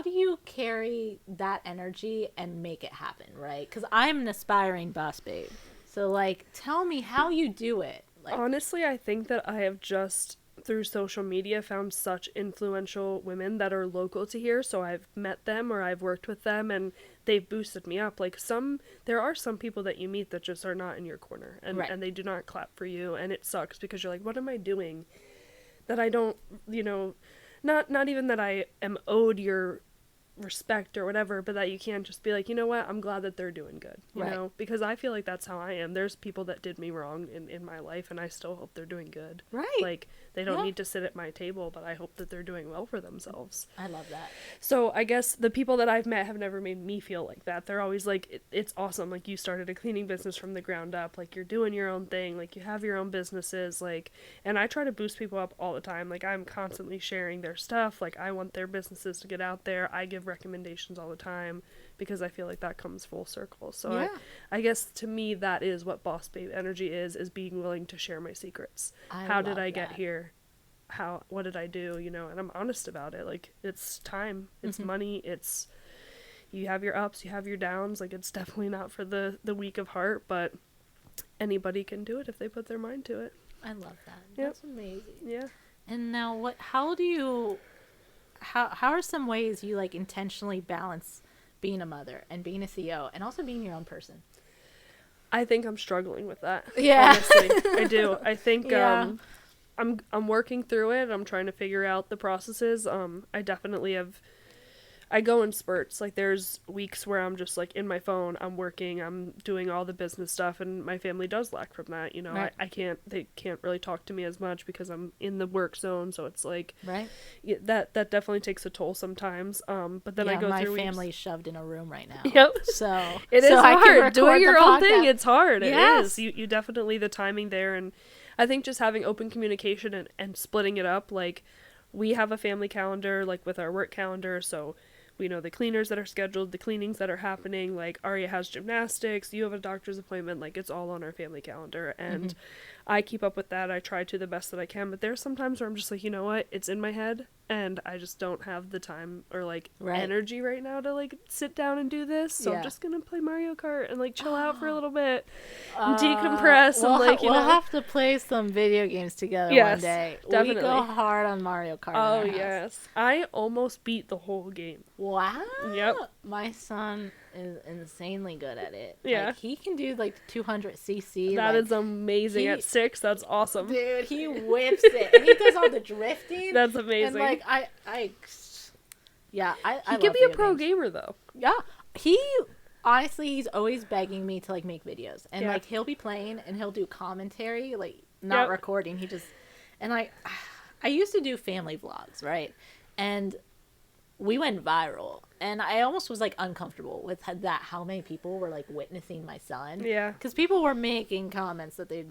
do you carry that energy and make it happen, right? Because I'm an aspiring boss babe. So, like, tell me how you do it. Like, honestly, I think that I have just, through social media, found such influential women that are local to here. So I've met them or I've worked with them, and they've boosted me up. Like there are some people that you meet that just are not in your corner, and, and they do not clap for you. And it sucks because you're like, what am I doing that I don't, not even that I am owed your respect or whatever, but that you can just be like, you know what, I'm glad that they're doing good, you know, because I feel like that's how I am. There's people that did me wrong in my life, and I still hope they're doing good. Like they don't need to sit at my table, but I hope that they're doing well for themselves. I love that. So I guess the people that I've met have never made me feel like that. They're always like, it's awesome, like you started a cleaning business from the ground up, like you're doing your own thing, like you have your own businesses, like, and I try to boost people up all the time. Like I'm constantly sharing their stuff, like I want their businesses to get out there. I give give recommendations all the time because I feel like that comes full circle. So I guess to me that is what boss babe energy is being willing to share my secrets. How did I get here? What did I do? You know, and I'm honest about it. Like, it's time, it's money, it's, you have your ups, you have your downs. Like, it's definitely not for the weak of heart, but anybody can do it if they put their mind to it. I love that. That's amazing. Yeah. And now how are some ways you like intentionally balance being a mother and being a CEO and also being your own person? I think I'm struggling with that. Yeah. Honestly, I do. I think I'm working through it. I'm trying to figure out the processes. I definitely I go in spurts. Like, there's weeks where I'm just like in my phone, I'm working, I'm doing all the business stuff, and my family does lack from that. You know, right. They can't really talk to me as much because I'm in the work zone. So it's like, right. That definitely takes a toll sometimes. But then I go through my family's shoved in a room right now. Yep. So it is hard. Doing your own thing, it's hard. Yes. It is. You definitely, the timing there. And I think just having open communication and splitting it up. Like, we have a family calendar, like with our work calendar. So we know the cleaners that are scheduled, the cleanings that are happening, like Arya has gymnastics, you have a doctor's appointment, like it's all on our family calendar. And I keep up with that. I try to the best that I can, but there's sometimes where I'm just like, you know what, it's in my head and I just don't have the time or like energy right now to like sit down and do this. So I'm just gonna play Mario Kart and like chill out for a little bit and decompress. We'll have to play some video games together one day. Definitely. We go hard on Mario Kart. Oh yes, I almost beat the whole game. Wow. Yep. My son is insanely good at it. Yeah. Like, he can do like 200cc. That is amazing. At 6, that's awesome. Dude, he whips it. And he does all the drifting. That's amazing. And like, I he could be a pro gamer though. Yeah. Honestly, he's always begging me to like make videos. And like, he'll be playing and he'll do commentary, like not recording. And like, I used to do family vlogs, right? And we went viral, and I almost was like uncomfortable with that, how many people were like witnessing my son. Yeah. Because people were making comments that they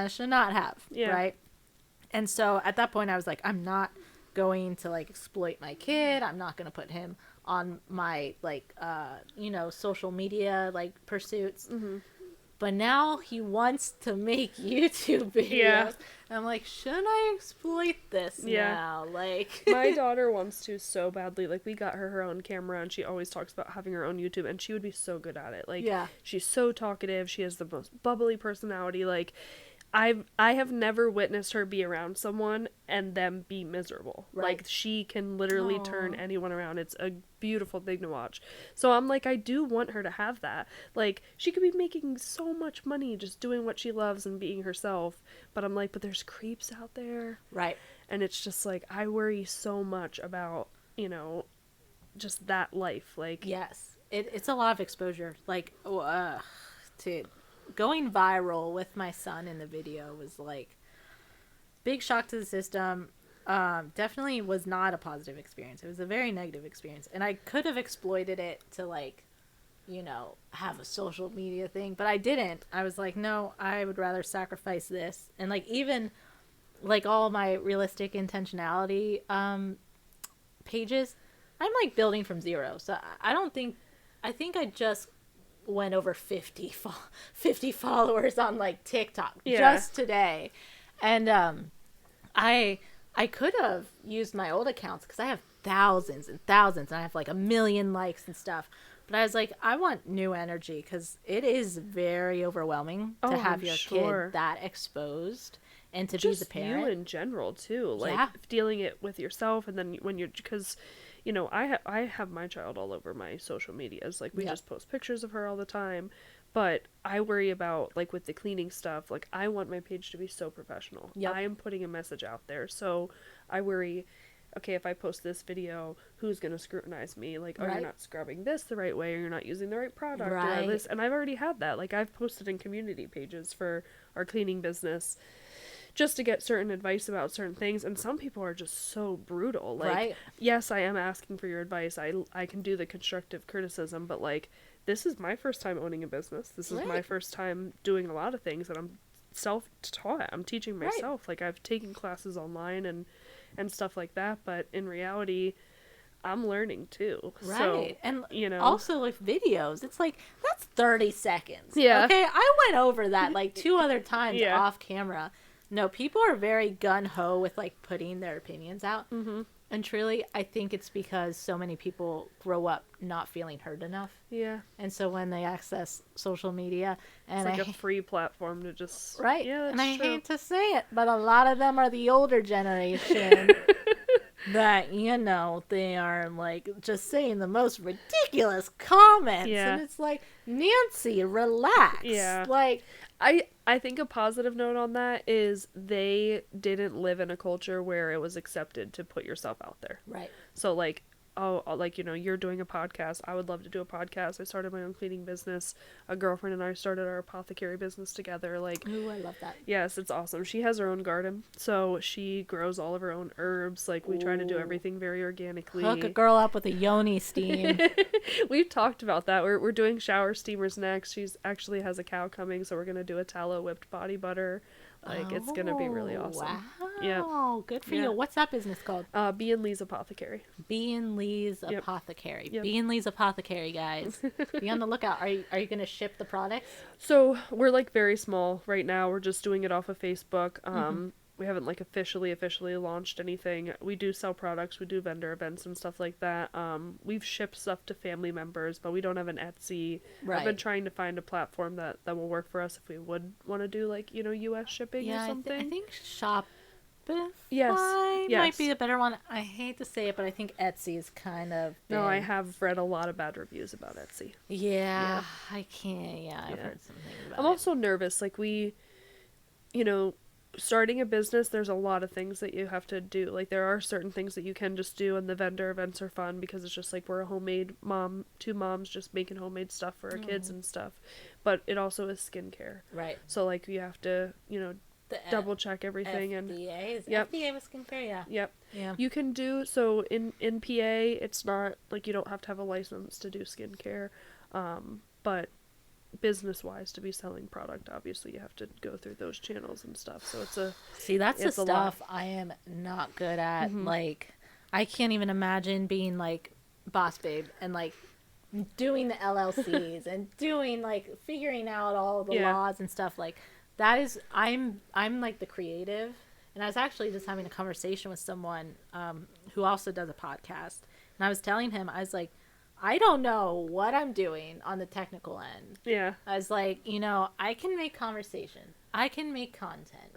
should not have. Yeah. Right. And so at that point I was like, I'm not going to like exploit my kid. I'm not going to put him on my like, social media like pursuits. Mm-hmm. But now he wants to make YouTube videos. Yeah. And I'm like, shouldn't I exploit this now? Like, my daughter wants to so badly. Like, we got her own camera, and she always talks about having her own YouTube, and she would be so good at it. Like, she's so talkative. She has the most bubbly personality. Like, I have never witnessed her be around someone and them be miserable. Right. Like, she can literally turn anyone around. It's a beautiful thing to watch. So I'm like, I do want her to have that. Like, she could be making so much money just doing what she loves and being herself. But I'm like, but there's creeps out there. Right. And it's just like, I worry so much about, just that life. Like, yes, it's a lot of exposure. Like, to going viral with my son in the video was like big shock to the system. Definitely was not a positive experience. It was a very negative experience, and I could have exploited it to like, have a social media thing, but I didn't. I was like, no, I would rather sacrifice this. And like, even like all my realistic intentionality pages, I'm like building from zero. So I think I just went over 50 followers on like TikTok just today. And I could have used my old accounts because I have thousands and thousands, and I have like 1 million likes and stuff. But I was like, I want new energy because it is very overwhelming to have your kid that exposed and to be the parent. You in general too, like dealing it with yourself, and then when you're, because I have my child all over my social medias. Like, we just post pictures of her all the time. But I worry about, like, with the cleaning stuff, like, I want my page to be so professional. I am putting a message out there. So I worry, okay, if I post this video, who's going to scrutinize me? Like, oh, you're not scrubbing this the right way, or you're not using the right product, or this. And I've already had that. Like, I've posted in community pages for our cleaning business just to get certain advice about certain things, and some people are just so brutal. Like, yes, I am asking for your advice. I can do the constructive criticism, but like, this is my first time owning a business. This is my first time doing a lot of things, and I'm self-taught. I'm teaching myself. Like, I've taken classes online and stuff like that, but in reality, I'm learning too. Right. So, and you know, also with videos, it's like, that's 30 seconds. Yeah. Okay. I went over that like 2 other times Yeah. off camera. No, people are very gung-ho with like putting their opinions out. Mm-hmm. And truly, I think it's because so many people grow up not feeling heard enough. Yeah. And so when they access social media, and it's like a free platform to just... Right. Yeah, that's and I true. hate to say it, but a lot of them are the older generation that, you know, they are like just saying the most ridiculous comments. Yeah. And it's like, Nancy, relax. Yeah. Like, I think a positive note on that is they didn't live in a culture where it was accepted to put yourself out there. right. So, like, oh, like, you know, you're doing a podcast. I would love to do a podcast. I started my own cleaning business. A girlfriend and I started our apothecary business together. Like, Ooh, I love that. yes, it's awesome. She has her own garden, so she grows all of her own herbs. Like, we try to do Ooh. everything very organically. Hook a girl up with a yoni steam. We've talked about that. We're doing shower steamers next. She's actually has a cow coming, so we're gonna do a tallow whipped body butter. Like, it's gonna be really awesome. Wow. Yeah. Good for Yeah. you. What's that business called? B and Lee's Apothecary. B and Lee's Yep. Apothecary. Yep. B and Lee's Apothecary, guys. Be on the lookout. Are you going to ship the products? So we're like very small right now. We're just doing it off of Facebook. We haven't like officially launched anything. We do sell products. We do vendor events and stuff like that. We've shipped stuff to family members, but we don't have an Etsy. Right. I've been trying to find a platform that will work for us if we would want to do like, you know, US shipping or something. I think Shopify Yes. might be a better one. I hate to say it, but I think Etsy is kind of been... No, I have read a lot of bad reviews about Etsy. Yeah, I can't. Yeah, I've heard something about I'm it. also nervous. Like, you know, starting a business, there's a lot of things that you have to do. Like, there are certain things that you can just do, and the vendor events are fun because it's just like we're a homemade two moms just making homemade stuff for our kids and stuff. But it also is skincare. Right. So, like, you have to, you know, double check everything. FDA? Is Yep. FDA with skincare? Yeah. Yep. Yeah. You can do, so in PA, it's not, like, you don't have to have a license to do skincare. But business-wise, to be selling product, obviously you have to go through those channels and stuff. So it's a... See, that's the it's a stuff lot. I am not good at. Mhm. Like, I can't even imagine being like boss babe and like doing the LLCs and doing like figuring out all the laws and stuff. Like, that is, I'm like the creative. And I was actually just having a conversation with someone who also does a podcast, and I was telling him, I was like, I don't know what I'm doing on the technical end. Yeah. I was like, you know, I can make conversation, I can make content,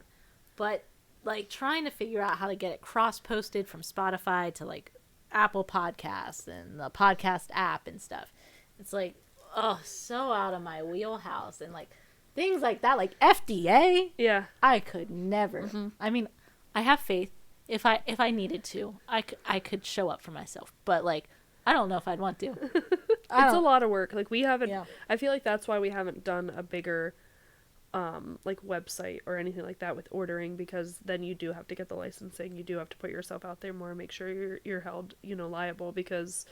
but like trying to figure out how to get it cross-posted from Spotify to like Apple Podcasts and the podcast app and stuff, it's like, oh, so out of my wheelhouse. And like things like that, like FDA, Yeah. I could never. I mean, I have faith. If I needed to, I could show up for myself, but like, I don't know if I'd want to. It's a lot of work. Like, we haven't... Yeah. I feel like that's why we haven't done a bigger, like, website or anything like that with ordering, because then you do have to get the licensing. You do have to put yourself out there more and make sure you're held, you know, liable, because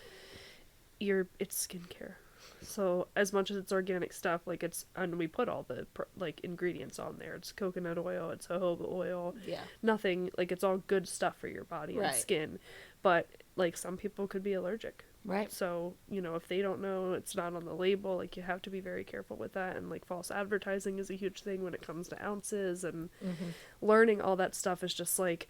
it's skincare. So as much as it's organic stuff, like, and we put all the like ingredients on there. It's coconut oil, it's jojoba oil. Yeah. Nothing, like, it's all good stuff for your body and skin. But like, some people could be allergic. Right. So, you know, if they don't know, it's not on the label, like, you have to be very careful with that. And like, false advertising is a huge thing when it comes to ounces, and learning all that stuff is just like,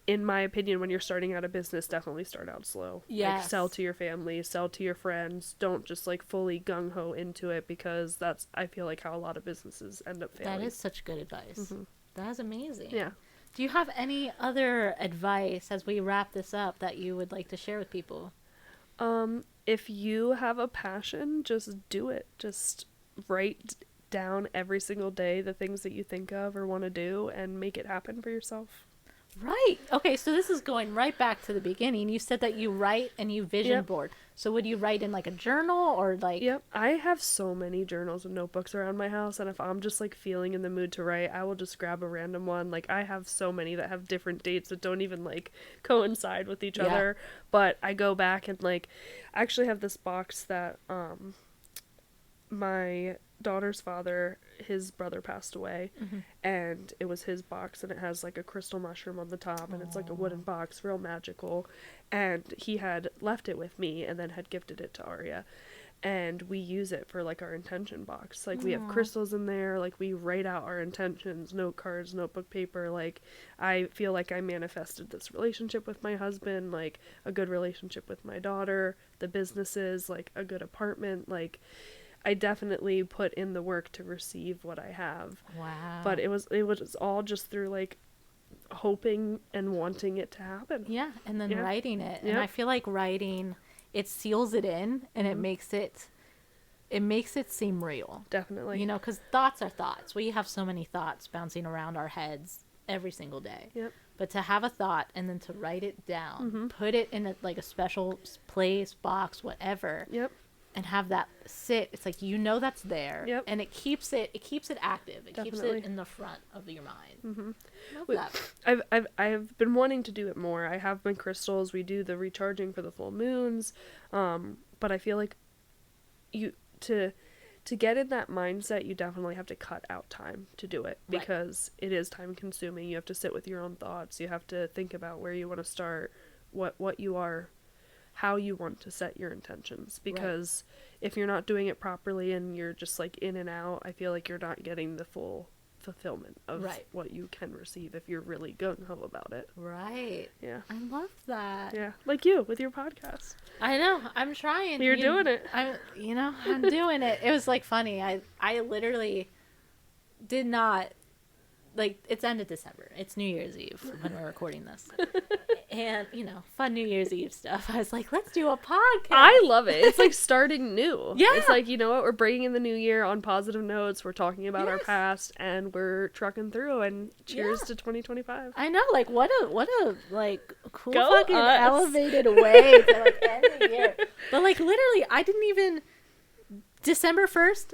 in my opinion, when you're starting out a business, definitely start out slow. Yes. Like, sell to your family, sell to your friends. Don't just like fully gung-ho into it, because that's, I feel like, how a lot of businesses end up failing. That is such good advice. That is amazing. Yeah. Do you have any other advice as we wrap this up that you would like to share with people? If you have a passion, just do it. Just write down every single day the things that you think of or want to do, and make it happen for yourself. Right. Okay, so this is going right back to the beginning. You said that you write and you vision board. So would you write in like a journal or like... Yep. I have so many journals and notebooks around my house, and if I'm just like feeling in the mood to write, I will just grab a random one. Like, I have so many that have different dates that don't even like coincide with each other, but I go back and like, I actually have this box that my daughter's father, his brother passed away, and it was his box, and it has like a crystal mushroom on the top, and it's like a wooden box, real magical, and he had left it with me and then had gifted it to Arya, and we use it for like our intention box. Like we have crystals in there, like we write out our intentions, note cards, notebook paper. Like I feel like I manifested this relationship with my husband, like a good relationship with my daughter, the businesses, like a good apartment. Like I definitely put in the work to receive what I have. Wow. But it was all just through like hoping and wanting it to happen. Yeah, and then writing it. Yep. And I feel like writing, it seals it in, and it makes it seem real. Definitely. You know, because thoughts are thoughts. We have so many thoughts bouncing around our heads every single day. Yep. But to have a thought and then to write it down, put it in like a special place, box, whatever. Yep. And have that sit. It's like, you know, that's there. Yep. And it keeps it active. It keeps Definitely. it in the front of your mind. Love that. I've been wanting to do it more. I have my crystals. We do the recharging for the full moons. But I feel like to get in that mindset, you definitely have to cut out time to do it, because it is time consuming. You have to sit with your own thoughts. You have to think about where you want to start, what you are, how you want to set your intentions, because if you're not doing it properly and you're just like in and out, I feel like you're not getting the full fulfillment of what you can receive if you're really gung-ho about it. Right. Yeah. I love that. Yeah. Like you with your podcast. I know. I'm trying. You're doing it. I'm doing it. It was like funny. I literally did not, like, it's end of December. It's New Year's Eve when we're recording this. And, fun New Year's Eve stuff. I was like, let's do a podcast. I love it. It's like starting new. Yeah. It's like, you know what? We're bringing in the new year on positive notes. We're talking about our past, and we're trucking through, and cheers to 2025. I know. Like, what a like, cool Go fucking us. elevated way to, like, end the year. But, like, literally, I didn't even, December 1st,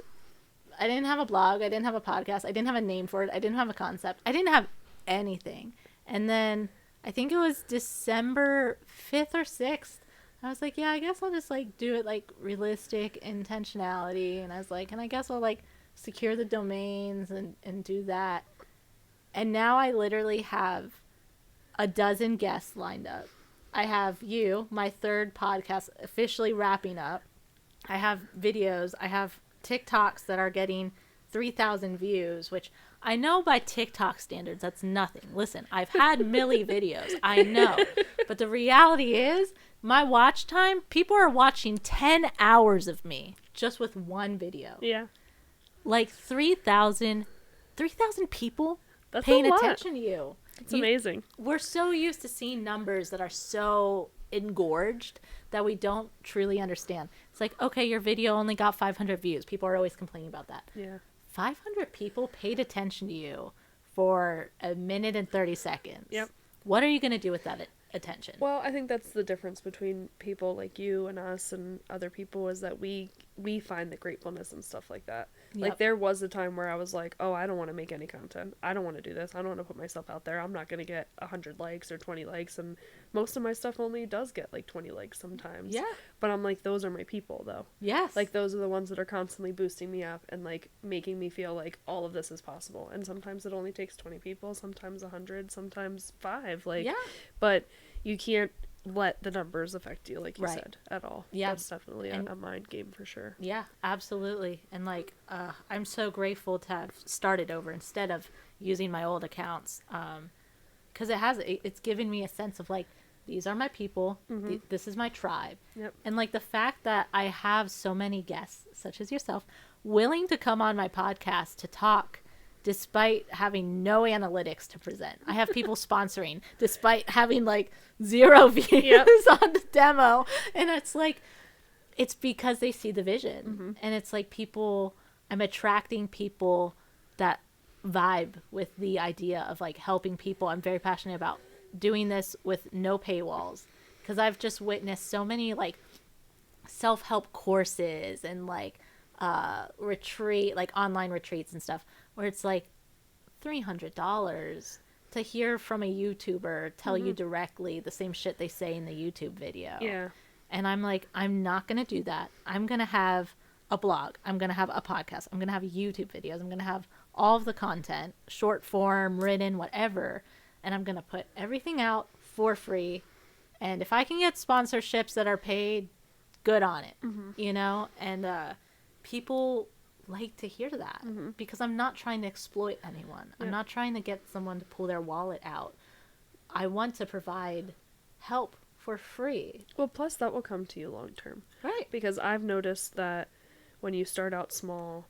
I didn't have a blog. I didn't have a podcast. I didn't have a name for it. I didn't have a concept. I didn't have anything. And then I think it was December 5th or 6th. I was like, yeah, I guess I'll just like do it like realistic intentionality. And I was like, and I guess I'll like secure the domains and do that. And now I literally have a dozen guests lined up. I have you, my third podcast, officially wrapping up. I have videos. I have TikToks that are getting 3,000 views, which I know by TikTok standards, that's nothing. Listen, I've had Millie videos. I know. But the reality is, my watch time, people are watching 10 hours of me just with one video. Yeah. Like 3,000 people That's paying a lot. attention to you. It's amazing. We're so used to seeing numbers that are so engorged that we don't truly understand. It's like, okay, your video only got 500 views. People are always complaining about that. Yeah. 500 people paid attention to you for a minute and 30 seconds. Yep. What are you going to do with that attention? Well, I think that's the difference between people like you and us and other people, is that we find the gratefulness and stuff like that. Yep. Like, there was a time where I was like, oh, I don't want to make any content. I don't want to do this. I don't want to put myself out there. I'm not going to get 100 likes or 20 likes. And most of my stuff only does get like 20 likes sometimes. Yeah. But I'm like, those are my people though. Yes. Like, those are the ones that are constantly boosting me up and like making me feel like all of this is possible. And sometimes it only takes 20 people, sometimes 100, sometimes 5. Like, yeah. But you can't let the numbers affect you, like you Right. said, at all. Yeah. That's definitely a mind game for sure. Yeah, absolutely. And like, I'm so grateful to have started over instead of using my old accounts. 'Cause it's given me a sense of like, these are my people. Mm-hmm. This is my tribe. Yep. And like the fact that I have so many guests, such as yourself, willing to come on my podcast to talk despite having no analytics to present. I have people sponsoring despite having like 0 views on the demo. And it's like, it's because they see the vision. Mm-hmm. And it's like I'm attracting people that vibe with the idea of like helping people. I'm very passionate about doing this with no paywalls, because I've just witnessed so many like self-help courses and like online retreats and stuff where it's like $300 to hear from a YouTuber tell you directly the same shit they say in the YouTube video. Yeah. And I'm like, I'm not going to do that. I'm going to have a blog. I'm going to have a podcast. I'm going to have YouTube videos. I'm going to have all of the content, short form, written, whatever. And I'm going to put everything out for free. And if I can get sponsorships that are paid, good on it, you know? And people like to hear that because I'm not trying to exploit anyone. I'm not trying to get someone to pull their wallet out. I want to provide help for free. Well, plus that will come to you long term. Right. Because I've noticed that when you start out small,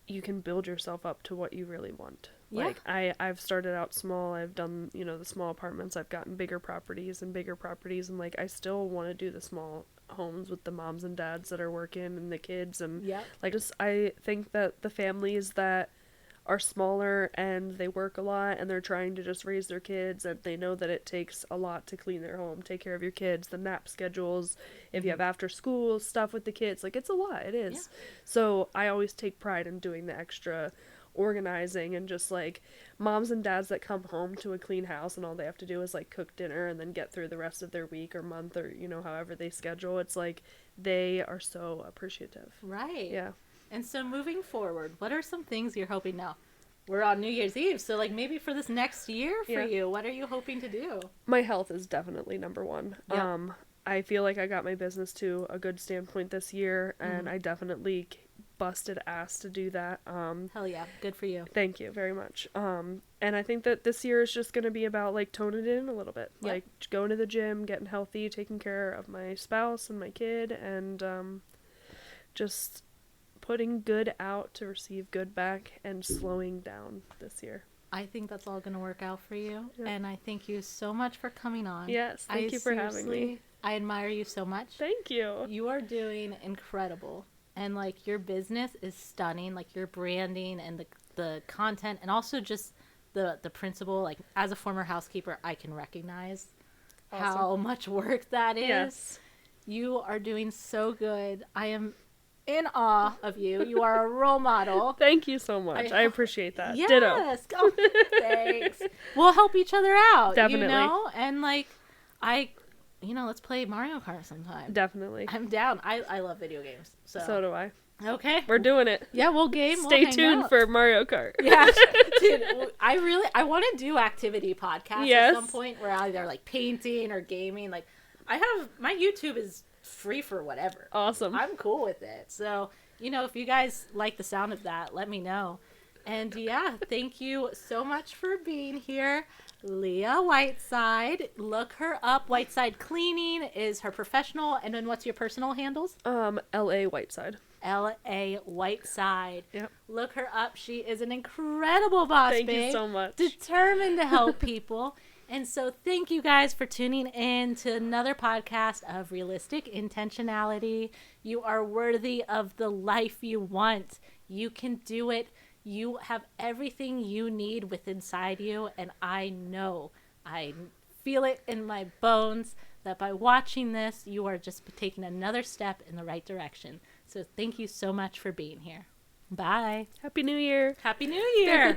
you can build yourself up to what you really want. Yeah. Like I've started out small. I've done, you know, the small apartments. I've gotten bigger properties, and like I still want to do the small homes with the moms and dads that are working and the kids, and like just I think that the families that are smaller and they work a lot and they're trying to just raise their kids, and they know that it takes a lot to clean their home, take care of your kids, the nap schedules, if you have after school stuff with the kids, like it's a lot. It is. So I always take pride in doing the extra organizing, and just like moms and dads that come home to a clean house and all they have to do is like cook dinner and then get through the rest of their week or month, or you know, however they schedule. It's like they are so appreciative. Right. Yeah. And so moving forward, what are some things you're hoping now? We're on New Year's Eve, so like maybe for this next year for you, what are you hoping to do? My health is definitely number one. Yep. I feel like I got my business to a good standpoint this year, and I definitely busted ass to do that. Hell yeah, good for you. Thank you very much. And I think that this year is just going to be about like toning it in a little bit, like going to the gym, getting healthy, taking care of my spouse and my kid, and just putting good out to receive good back, and slowing down this year. I think that's all going to work out for you, and I thank you so much for coming on. Yes, thank you for having me. I admire you so much. Thank you. You are doing incredible, and like your business is stunning, like your branding and the content, and also just the principle. Like as a former housekeeper, I can recognize how much work that is. Yes. You are doing so good. I am in awe of you. You are a role model. Thank you so much. I appreciate that. Yes. Ditto. Oh, thanks. We'll help each other out. Definitely. You know? And like, let's play Mario Kart sometime. Definitely. I'm down. I love video games. So do I. Okay. We're doing it. Yeah, we'll game. Stay tuned for Mario Kart. Yeah. Dude, I want to do activity podcasts at some point where either like painting or gaming. Like my YouTube is free for whatever. Awesome. I'm cool with it. So, if you guys like the sound of that, let me know. And thank you so much for being here. Leah Whiteside. Look her up. Whiteside Cleaning is her professional. And then what's your personal handles? L.A. Whiteside. L.A. Whiteside. Yep. Look her up. She is an incredible boss, Thank you so much. Determined to help people. And so thank you guys for tuning in to another podcast of Realistic Intentionality. You are worthy of the life you want. You can do it. You have everything you need within inside you. And I know, I feel it in my bones that by watching this, you are just taking another step in the right direction. So thank you so much for being here. Bye. Happy New Year. Happy New Year.